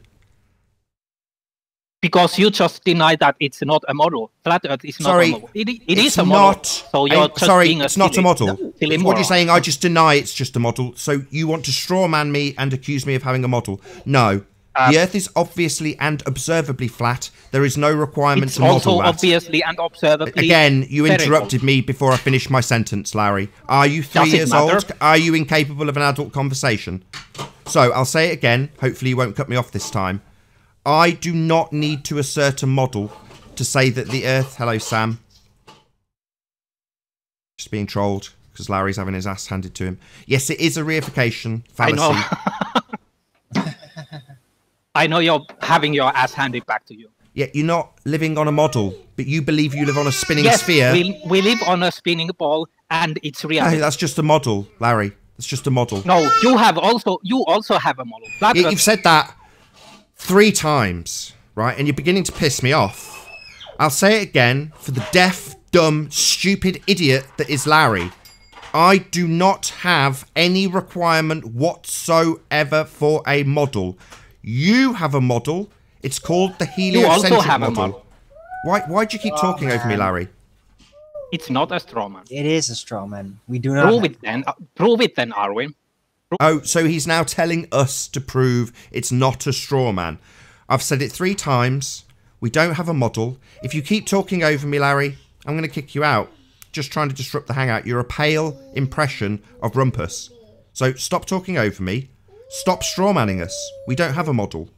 Speaker 6: Because you just denied that it's not a model. Flat Earth is not a model. It is a model. So you're just being
Speaker 2: it's not a model. What you're saying, I just deny it's just a model. So you want to strawman me and accuse me of having a model. No. The Earth is obviously and observably flat. There is no requirement to model that. It's also
Speaker 6: obviously and observably.
Speaker 2: Again, you interrupted me before I finished my sentence, Larry. Are you 3 years old? Are you incapable of an adult conversation? So, I'll say it again. Hopefully you won't cut me off this time. I do not need to assert a model to say that the Earth... Hello, Sam. Just being trolled because Larry's having his ass handed to him. Yes, it is a reification fallacy.
Speaker 6: I know. I know you're having your ass handed back to you.
Speaker 2: Yeah, you're not living on a model, but you believe you live on a spinning sphere.
Speaker 6: We live on a spinning ball, and it's reality.
Speaker 2: No, that's just a model, Larry. That's just a model.
Speaker 6: No, you also have a model.
Speaker 2: You've said that 3 times, right? And you're beginning to piss me off. I'll say it again for the deaf, dumb, stupid idiot that is Larry. I do not have any requirement whatsoever for a model. You have a model. It's called the heliocentric
Speaker 6: you also have
Speaker 2: model.
Speaker 6: A model.
Speaker 2: Why do you keep talking over me, Larry?
Speaker 6: It's not a straw man.
Speaker 4: It is a straw man. We do not.
Speaker 6: Prove it then, Arwin.
Speaker 2: Oh, so he's now telling us to prove it's not a straw man. I've said it 3 times. We don't have a model. If you keep talking over me, Larry, I'm going to kick you out. Just trying to disrupt the hangout. You're a pale impression of Rumpus. So stop talking over me. Stop strawmanning us. We don't have a model.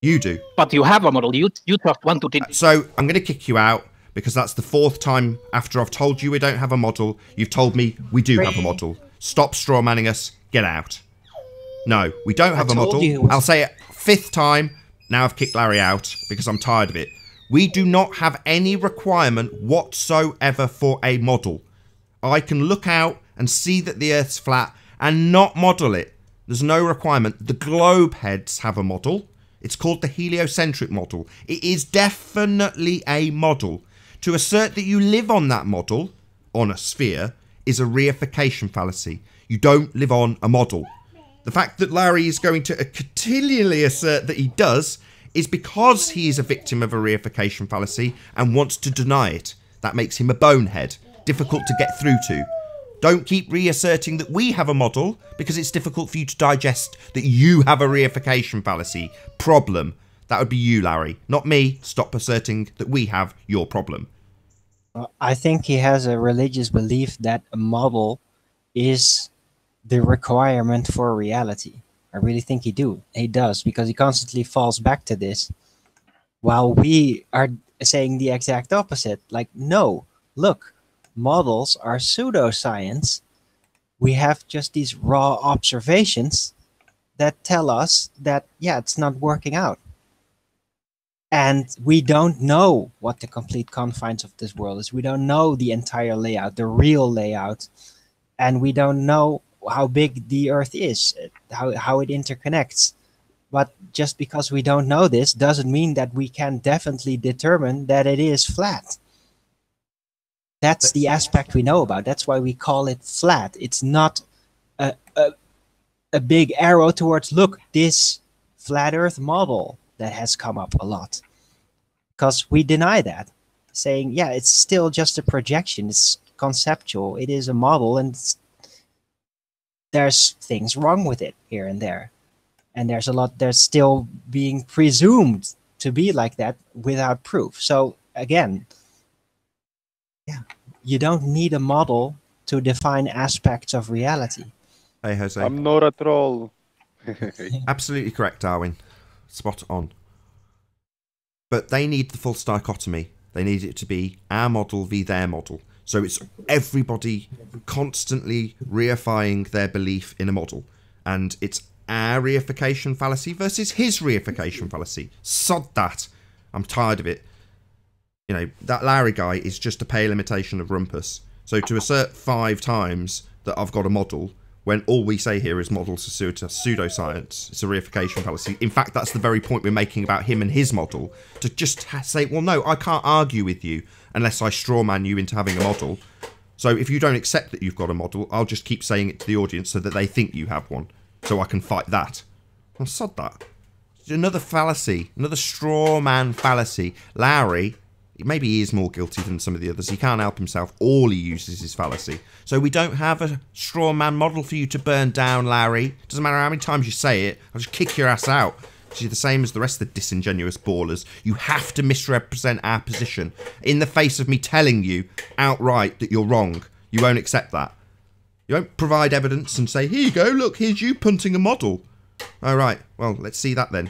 Speaker 2: You do.
Speaker 6: But you have a model. You just want to...
Speaker 2: So I'm going to kick you out because that's the 4th time after I've told you we don't have a model. You've told me we do have a model. Stop strawmanning us. Get out. No, we don't have a model. I'll say it 5th time. Now I've kicked Larry out because I'm tired of it. We do not have any requirement whatsoever for a model. I can look out and see that the Earth's flat and not model it. There's no requirement. The globe heads have a model. It's called the heliocentric model. It is definitely a model. To assert that you live on that model, on a sphere, is a reification fallacy. You don't live on a model. The fact that Larry is going to continually assert that he does is because he is a victim of a reification fallacy and wants to deny it. That makes him a bonehead, difficult to get through to. Don't keep reasserting that we have a model because it's difficult for you to digest that you have a reification fallacy problem. That would be you, Larry, not me. Stop asserting that we have your problem.
Speaker 4: I think he has a religious belief that a model is the requirement for reality. I really think he does because he constantly falls back to this. While we are saying the exact opposite. Like, no, look, models are pseudoscience. We have just these raw observations that tell us that, yeah, it's not working out. And we don't know what the complete confines of this world is. We don't know the entire layout, the real layout. And we don't know how big the Earth is, how it interconnects. But just because we don't know this doesn't mean that we can definitely determine that it is flat. That's the aspect we know about. That's why we call it flat. It's not a big arrow towards, look, this flat Earth model that has come up a lot. Because we deny that, saying, yeah, it's still just a projection. It's conceptual. It is a model, and there's things wrong with it here and there. And there's still being presumed to be like that without proof. So again, yeah, you don't need a model to define aspects of reality.
Speaker 2: Hey, Jose.
Speaker 8: I'm not a troll.
Speaker 2: Absolutely correct, Darwin. Spot on. But they need the false dichotomy. They need it to be our model v their model. So it's everybody constantly reifying their belief in a model. And it's our reification fallacy versus his reification fallacy. Sod that. I'm tired of it. You know, that Larry guy is just a pale imitation of Rumpus. So to assert 5 times that I've got a model, when all we say here is models are pseudoscience, it's a reification fallacy. In fact, that's the very point we're making about him and his model. To just say, well, no, I can't argue with you unless I strawman you into having a model. So if you don't accept that you've got a model, I'll just keep saying it to the audience so that they think you have one. So I can fight that. Well, sod that. It's another fallacy, another straw man fallacy. Larry, maybe he is more guilty than some of the others. He can't help himself. All he uses is fallacy. So we don't have a straw man model for you to burn down, Larry. Doesn't matter how many times you say it. I'll just kick your ass out. You're the same as the rest of the disingenuous ballers. You have to misrepresent our position in the face of me telling you outright that you're wrong. You won't accept that. You won't provide evidence and say, here you go, look, here's you punting a model. All right, well, let's see that then.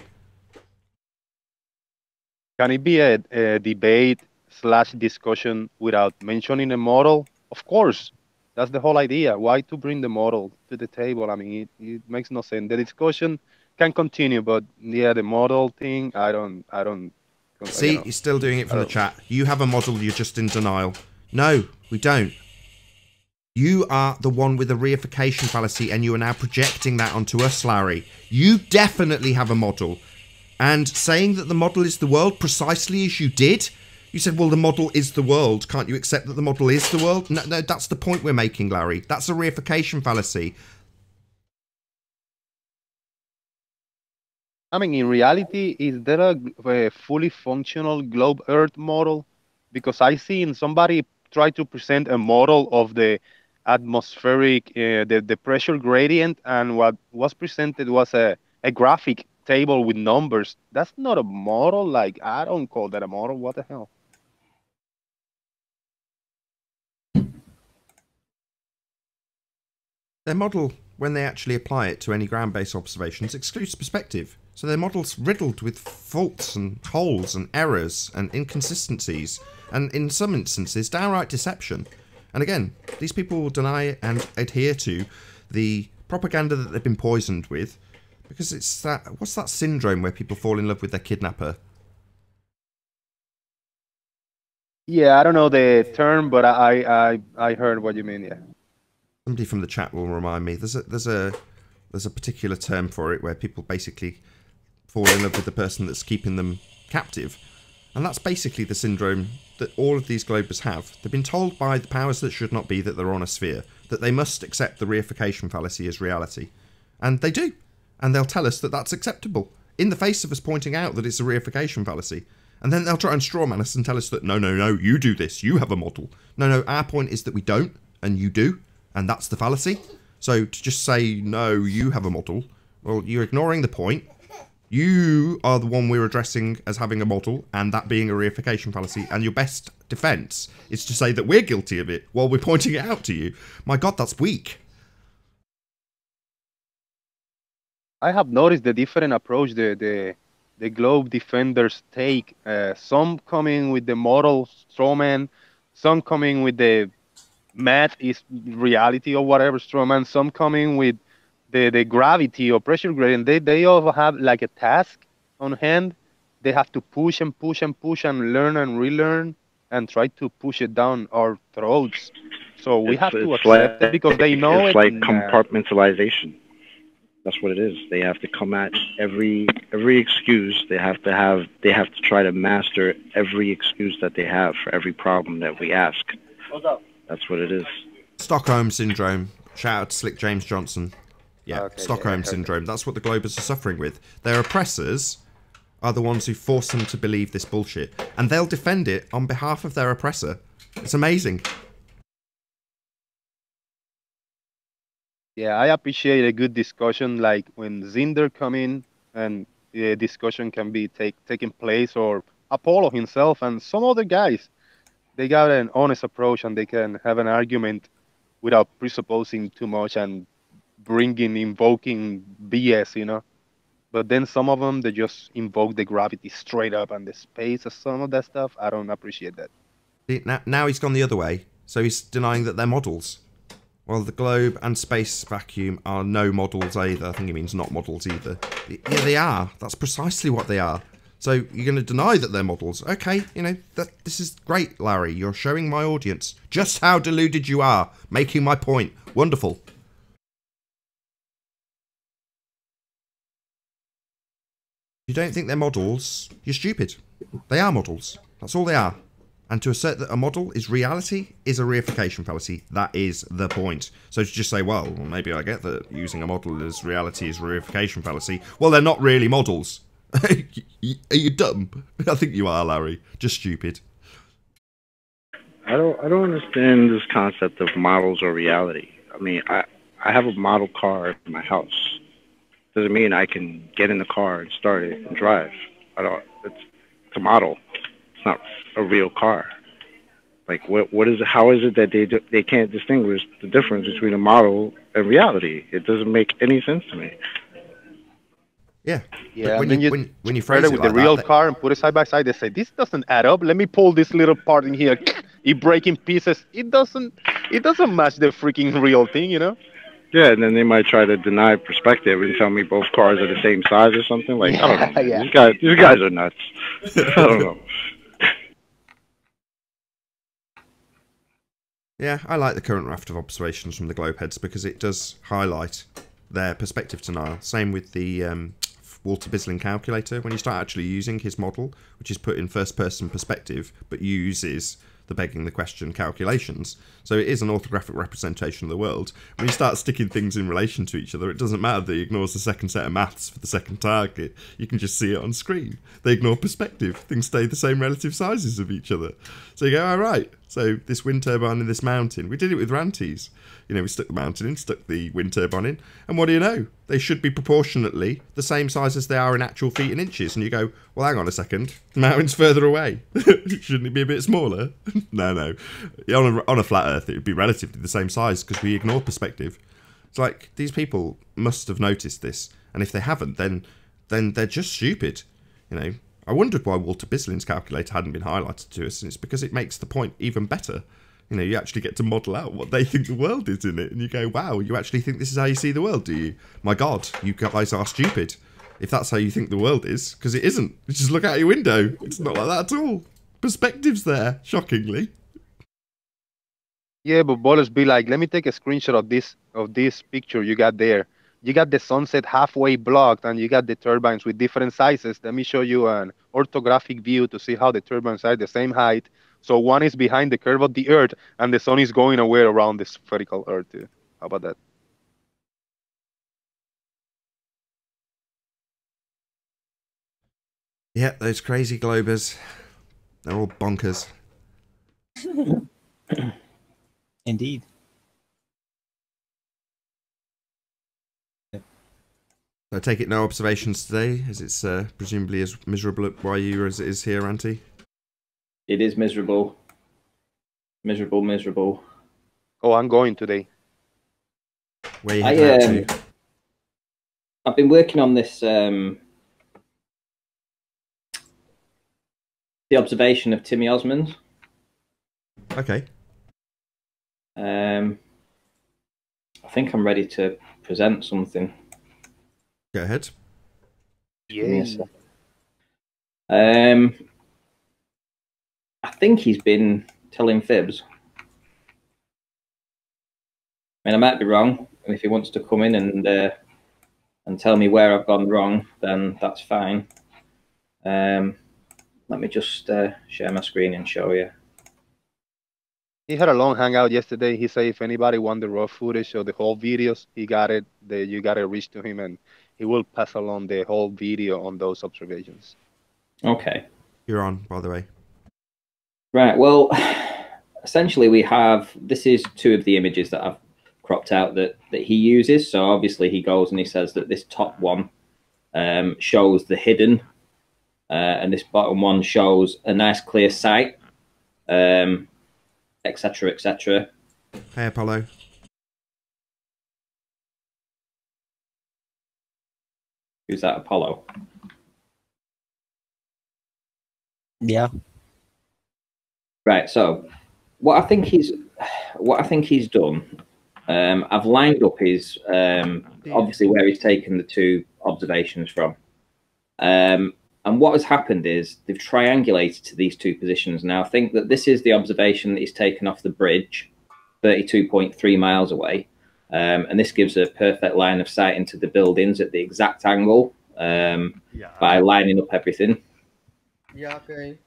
Speaker 8: Can it be a debate / discussion without mentioning a model? Of course. That's the whole idea. Why to bring the model to the table? I mean, it makes no sense. The discussion can continue, but yeah, the model thing, I don't.
Speaker 2: See, you're still doing it from the chat. You have a model, you're just in denial. No, we don't. You are the one with the reification fallacy, and you are now projecting that onto us, Larry. You definitely have a model. And saying that the model is the world precisely as you did, you said, well, the model is the world. Can't you accept that the model is the world? No, that's the point we're making, Larry. That's a reification fallacy.
Speaker 8: I mean, in reality, is there a fully functional globe Earth model? Because I seen somebody try to present a model of the atmospheric, the pressure gradient, and what was presented was a graphic table with numbers. That's not a model. Like, I don't call that a model. What the hell?
Speaker 2: Their model, when they actually apply it to any ground-based observations, excludes perspective. So their model's riddled with faults and holes and errors and inconsistencies, and in some instances, downright deception. And again, these people will deny and adhere to the propaganda that they've been poisoned with, because it's that, what's that syndrome where people fall in love with their kidnapper?
Speaker 8: Yeah, I don't know the term, but I heard what you mean. Yeah.
Speaker 2: Somebody from the chat will remind me. There's a particular term for it where people basically fall in love with the person that's keeping them captive, and that's basically the syndrome that all of these globers have. They've been told by the powers that should not be that they're on a sphere, that they must accept the reification fallacy as reality, and they do. And they'll tell us that that's acceptable, in the face of us pointing out that it's a reification fallacy. And then they'll try and strawman us and tell us that, no, you do this, you have a model. No, our point is that we don't, and you do, and that's the fallacy. So to just say, no, you have a model, well, you're ignoring the point. You are the one we're addressing as having a model, and that being a reification fallacy, and your best defence is to say that we're guilty of it while we're pointing it out to you. My God, that's weak.
Speaker 8: I have noticed the different approach the the globe defenders take. Some coming with the moral strawman, some coming with the math is reality or whatever strawman, some coming with the gravity or pressure gradient. They all have like a task on hand. They have to push and push and push and learn and relearn and try to push it down our throats. So we have to accept it because they know
Speaker 3: it's
Speaker 8: it.
Speaker 3: like compartmentalization. That's what it is. They have to come at every excuse. They have to try to master every excuse that they have for every problem that we ask. That's what it is.
Speaker 2: Stockholm syndrome. Shout out to Slick James Johnson. Yeah,
Speaker 8: Okay,
Speaker 2: Stockholm syndrome. That's what the Globers are suffering with. Their oppressors are the ones who force them to believe this bullshit, and they'll defend it on behalf of their oppressor. It's amazing.
Speaker 8: Yeah, I appreciate a good discussion, like when Zinder come in and the discussion can be taking place, or Apollo himself and some other guys. They got an honest approach and they can have an argument without presupposing too much and invoking BS, you know. But then some of them, they just invoke the gravity straight up and the space or some of that stuff. I don't appreciate that.
Speaker 2: Now he's gone the other way, so he's denying that they're models. Well, the globe and space vacuum are no models either. I think he means not models either. Yeah, they are. That's precisely what they are. So you're going to deny that they're models. Okay, you know, this is great, Larry. You're showing my audience just how deluded you are, making my point. Wonderful. If you don't think they're models, you're stupid. They are models. That's all they are. And to assert that a model is reality is a reification fallacy. That is the point. So to just say, well, maybe I get that using a model as reality is a reification fallacy. Well, they're not really models. Are you dumb? I think you are, Larry. Just stupid.
Speaker 3: I don't understand this concept of models or reality. I mean, I have a model car in my house. Doesn't mean I can get in the car and start it and drive. It's a model. It's not a real car. Like what is it? How is it that they can't distinguish the difference between a model and reality? It doesn't make any sense to me.
Speaker 2: Yeah.
Speaker 8: Yeah,
Speaker 2: when you
Speaker 8: phrase
Speaker 2: phrase
Speaker 8: it
Speaker 2: it
Speaker 8: with
Speaker 2: like
Speaker 8: the real
Speaker 2: that,
Speaker 8: car and put it side by side, they say this doesn't add up. Let me pull this little part in here. It break in pieces. It doesn't match the freaking real thing, you know?
Speaker 3: Yeah, and then they might try to deny perspective and tell me both cars are the same size or something. Like, I don't know.
Speaker 8: Yeah.
Speaker 3: These guys are nuts. I don't know.
Speaker 2: Yeah, I like the current raft of observations from the Globeheads because it does highlight their perspective denial. Same with the Walter Bisling calculator. When you start actually using his model, which is put in first-person perspective, but uses the begging the question calculations. So it is an orthographic representation of the world. When you start sticking things in relation to each other, it doesn't matter that he ignores the second set of maths for the second target. You can just see it on screen. They ignore perspective. Things stay the same relative sizes of each other. So you go, all right. So this wind turbine in this mountain, we did it with Ranties. You know, we stuck the mountain in, stuck the wind turbine in, and what do you know? They should be proportionately the same size as they are in actual feet and inches. And you go, well, hang on a second, the mountain's further away. Shouldn't it be a bit smaller? No. On a flat Earth, it would be relatively the same size because we ignore perspective. It's like these people must have noticed this, and if they haven't, then they're just stupid. You know, I wondered why Walter Bisling's calculator hadn't been highlighted to us, and it's because it makes the point even better. You know, you actually get to model out what they think the world is in it, and you go, wow, you actually think this is how you see the world, do you? My God, you guys are stupid. If that's how you think the world is, because it isn't. You just look out your window. It's not like that at all. Perspective's there, shockingly.
Speaker 8: Yeah, but ballers be like, let me take a screenshot of this picture you got there. You got the sunset halfway blocked, and you got the turbines with different sizes. Let me show you an orthographic view to see how the turbines are the same height. So one is behind the curve of the Earth, and the sun is going away around the spherical Earth too. How about that?
Speaker 2: Yeah, those crazy globers. They're all bonkers.
Speaker 4: Indeed.
Speaker 2: I take it no observations today, as it's presumably as miserable at YU as it is here, Auntie?
Speaker 7: It is miserable. Miserable.
Speaker 8: Oh, I'm going today.
Speaker 2: Where you heading out to?
Speaker 7: I've been working on this the observation of Timmy Osmond.
Speaker 2: Okay.
Speaker 7: I think I'm ready to present something.
Speaker 2: Go ahead.
Speaker 7: Give me a sec. I think he's been telling fibs. I mean, I might be wrong. And if he wants to come in and tell me where I've gone wrong, then that's fine. Let me just share my screen and show you.
Speaker 8: He had a long hangout yesterday. He said if anybody want the raw footage or the whole videos, he got it. You got to reach to him, and he will pass along the whole video on those observations.
Speaker 7: Okay.
Speaker 2: You're on, by the way.
Speaker 7: Right. Well, essentially, we have, this is two of the images that I've cropped out that he uses. So obviously, he goes and he says that this top one shows the hidden, and this bottom one shows a nice clear sight, etc., etc.
Speaker 2: Hey, Apollo.
Speaker 7: Who's that, Apollo?
Speaker 4: Yeah.
Speaker 7: Right. So, what I think he's done. I've lined up his obviously where he's taken the two observations from. And what has happened is they've triangulated to these two positions. Now, I think that this is the observation that he's taken off the bridge, 32.3 miles away. And this gives a perfect line of sight into the buildings at the exact angle by lining up everything.
Speaker 2: Yeah, okay.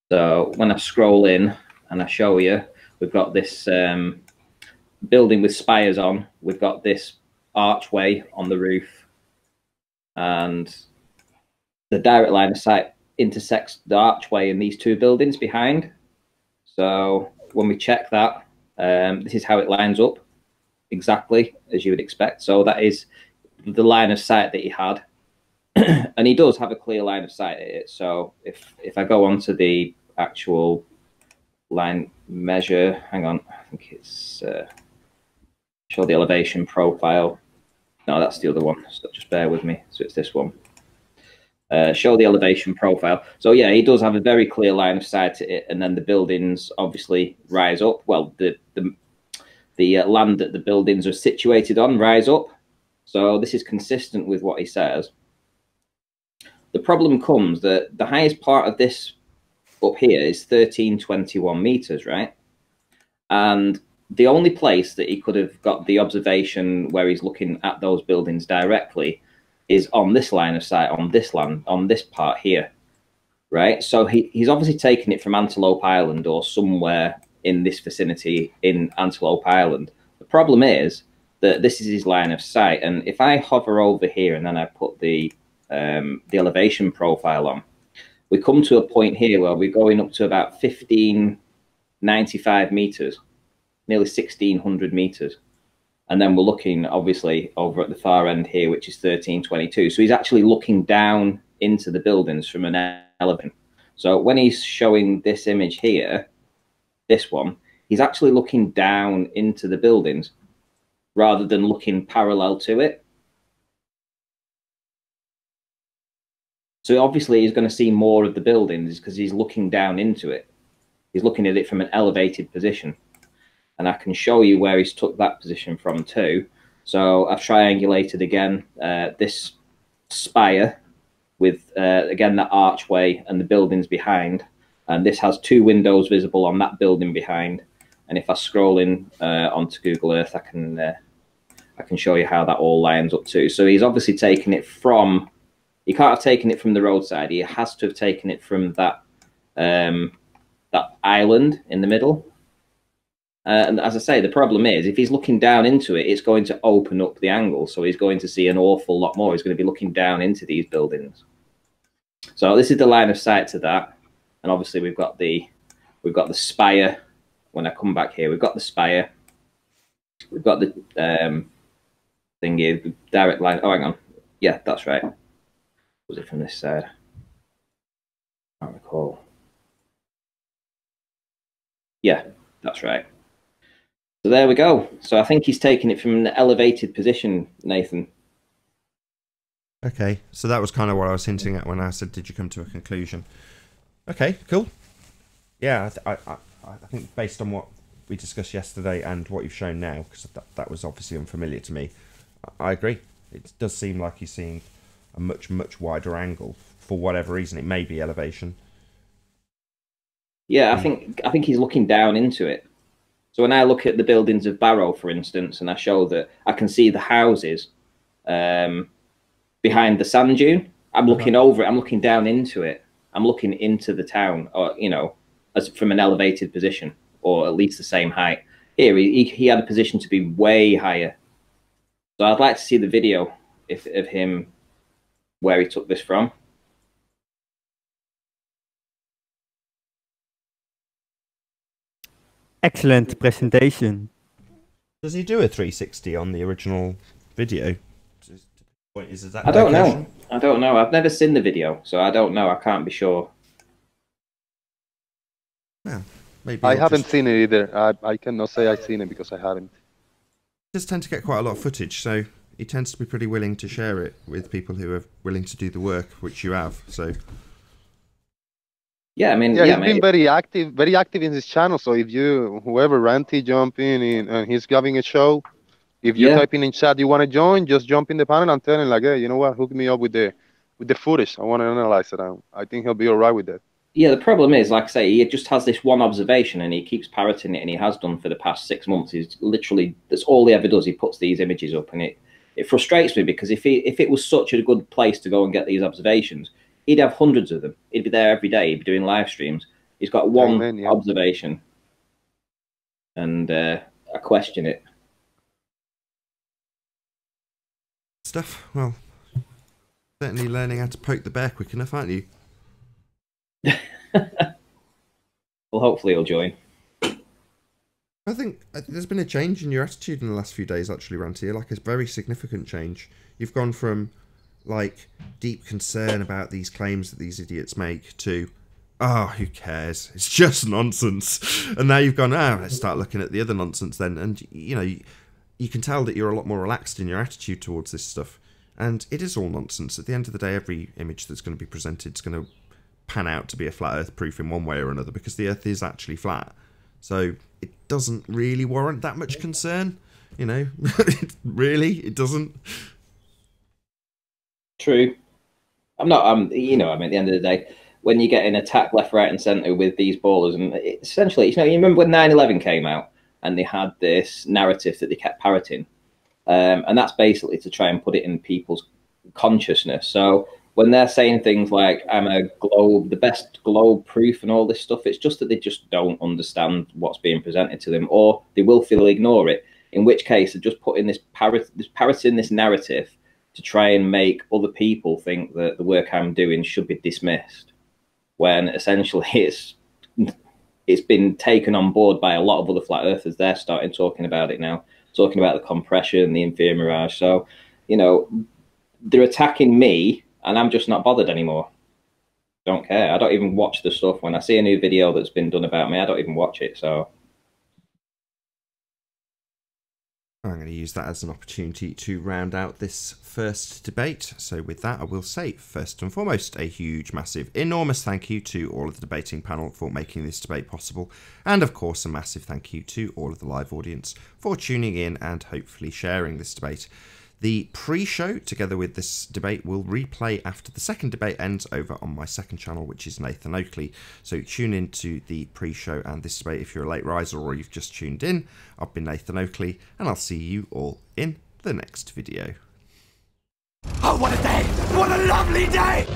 Speaker 7: So when I scroll in and I show you, we've got this building with spires on. We've got this archway on the roof. And the direct line of sight intersects the archway and these two buildings behind. So when we check that, this is how it lines up exactly as you would expect. So that is the line of sight that he had. And he does have a clear line of sight at it. So if I go on to the actual line measure, hang on, I think it's show the elevation profile. No, that's the other one. So just bear with me. So it's this one. Show the elevation profile. So yeah, he does have a very clear line of sight to it, and then the buildings obviously rise up. Well, the land that the buildings are situated on rise up. So this is consistent with what he says. The problem comes that the highest part of this up here is 1321 meters, right? And the only place that he could have got the observation where he's looking at those buildings directly is on this line of sight, on this land, on this part here, right? So he's obviously taken it from Antelope Island or somewhere in this vicinity in Antelope Island. The problem is that this is his line of sight. And if I hover over here and then I put the elevation profile on, we come to a point here where we're going up to about 1595 meters. Nearly 1,600 meters. And then we're looking, obviously, over at the far end here, which is 1322. So he's actually looking down into the buildings from an elevation. So when he's showing this image here, this one, he's actually looking down into the buildings rather than looking parallel to it. So obviously he's going to see more of the buildings because he's looking down into it. He's looking at it from an elevated position. And I can show you where he's took that position from too. So I've triangulated again this spire with, again, that archway and the buildings behind. And this has two windows visible on that building behind. And if I scroll in onto Google Earth, I can show you how that all lines up too. So he's obviously taken it from, he can't have taken it from the roadside. He has to have taken it from that, that island in the middle. And as I say, the problem is if he's looking down into it, it's going to open up the angle. So he's going to see an awful lot more. He's going to be looking down into these buildings. So this is the line of sight to that. And obviously we've got the spire. When I come back here, we've got the spire. We've got the thing here, the direct line. Oh, hang on. Yeah, that's right. Was it from this side? I can't recall. Yeah, that's right. So there we go. So I think he's taking it from an elevated position, Nathan.
Speaker 2: Okay, so that was kind of what I was hinting at when I said, did you come to a conclusion? Okay, cool. Yeah, I think based on what we discussed yesterday and what you've shown now, because that was obviously unfamiliar to me, I agree. It does seem like he's seeing a much wider angle for whatever reason. It may be elevation.
Speaker 7: Yeah, I think he's looking down into it. So when I look at the buildings of Barrow, for instance, and I show that I can see the houses behind the sand dune, I'm looking over it. I'm looking down into it. I'm looking into the town, or as from an elevated position, or at least the same height. Here, he had a position to be way higher. So I'd like to see the video of him where he took this from.
Speaker 9: Excellent presentation.
Speaker 2: Does he do a 360 on the original video?
Speaker 7: I don't know. I don't know. I've never seen the video, so I don't know. I can't be sure.
Speaker 2: Yeah, maybe
Speaker 8: I haven't seen it either. I cannot say I've seen it because I haven't.
Speaker 2: He does tend to get quite a lot of footage, so he tends to be pretty willing to share it with people who are willing to do the work, which you have. So
Speaker 7: yeah, I mean,
Speaker 8: he's been very active in his channel. So if whoever Ranty jump in and he's having a show, if you type in chat you want to join, just jump in the panel and tell him like, hey, you know what, hook me up with the footage. I want to analyze it. I think he'll be all right with that. Yeah,
Speaker 7: the problem is, like I say, he just has this one observation and he keeps parroting it, and he has done for the past 6 months. He's literally, that's all he ever does. He puts these images up, and it frustrates me, because if it was such a good place to go and get these observations, he'd have hundreds of them. He'd be there every day. He'd be doing live streams. He's got one observation, and I question it.
Speaker 2: Stuff. Well, certainly learning how to poke the bear quick enough, aren't you?
Speaker 7: Well, hopefully he'll join.
Speaker 2: I think there's been a change in your attitude in the last few days, actually, Ranty. Like, a very significant change. You've gone from, like, deep concern about these claims that these idiots make to, oh, who cares? It's just nonsense. And now you've gone, let's start looking at the other nonsense then. And, you can tell that you're a lot more relaxed in your attitude towards this stuff. And it is all nonsense. At the end of the day, every image that's going to be presented is going to pan out to be a flat earth proof in one way or another, because the earth is actually flat. So it doesn't really warrant that much concern, really, it doesn't.
Speaker 7: True. At the end of the day, when you get an attack left, right and centre with these ballers, and essentially, you remember when 9/11 came out and they had this narrative that they kept parroting, and that's basically to try and put it in people's consciousness. So when they're saying things like, I'm the best globe proof and all this stuff, it's just that they just don't understand what's being presented to them, or they willfully ignore it, in which case they're just putting parroting this narrative to try and make other people think that the work I'm doing should be dismissed, when essentially it's been taken on board by a lot of other flat earthers. They're starting talking about it now, talking about the compression, the inferior mirage. So, they're attacking me, and I'm just not bothered anymore. Don't care. I don't even watch the stuff. When I see a new video that's been done about me, I don't even watch it. So
Speaker 2: I'm going to use that as an opportunity to round out this first debate. So with that, I will say, first and foremost, a huge, massive, enormous thank you to all of the debating panel for making this debate possible. And of course, a massive thank you to all of the live audience for tuning in and hopefully sharing this debate. The pre-show, together with this debate, will replay after the second debate ends over on my second channel, which is Nathan Oakley. So tune in to the pre-show and this debate if you're a late riser or you've just tuned in. I've been Nathan Oakley, and I'll see you all in the next video.
Speaker 1: Oh, what a day! What a lovely day!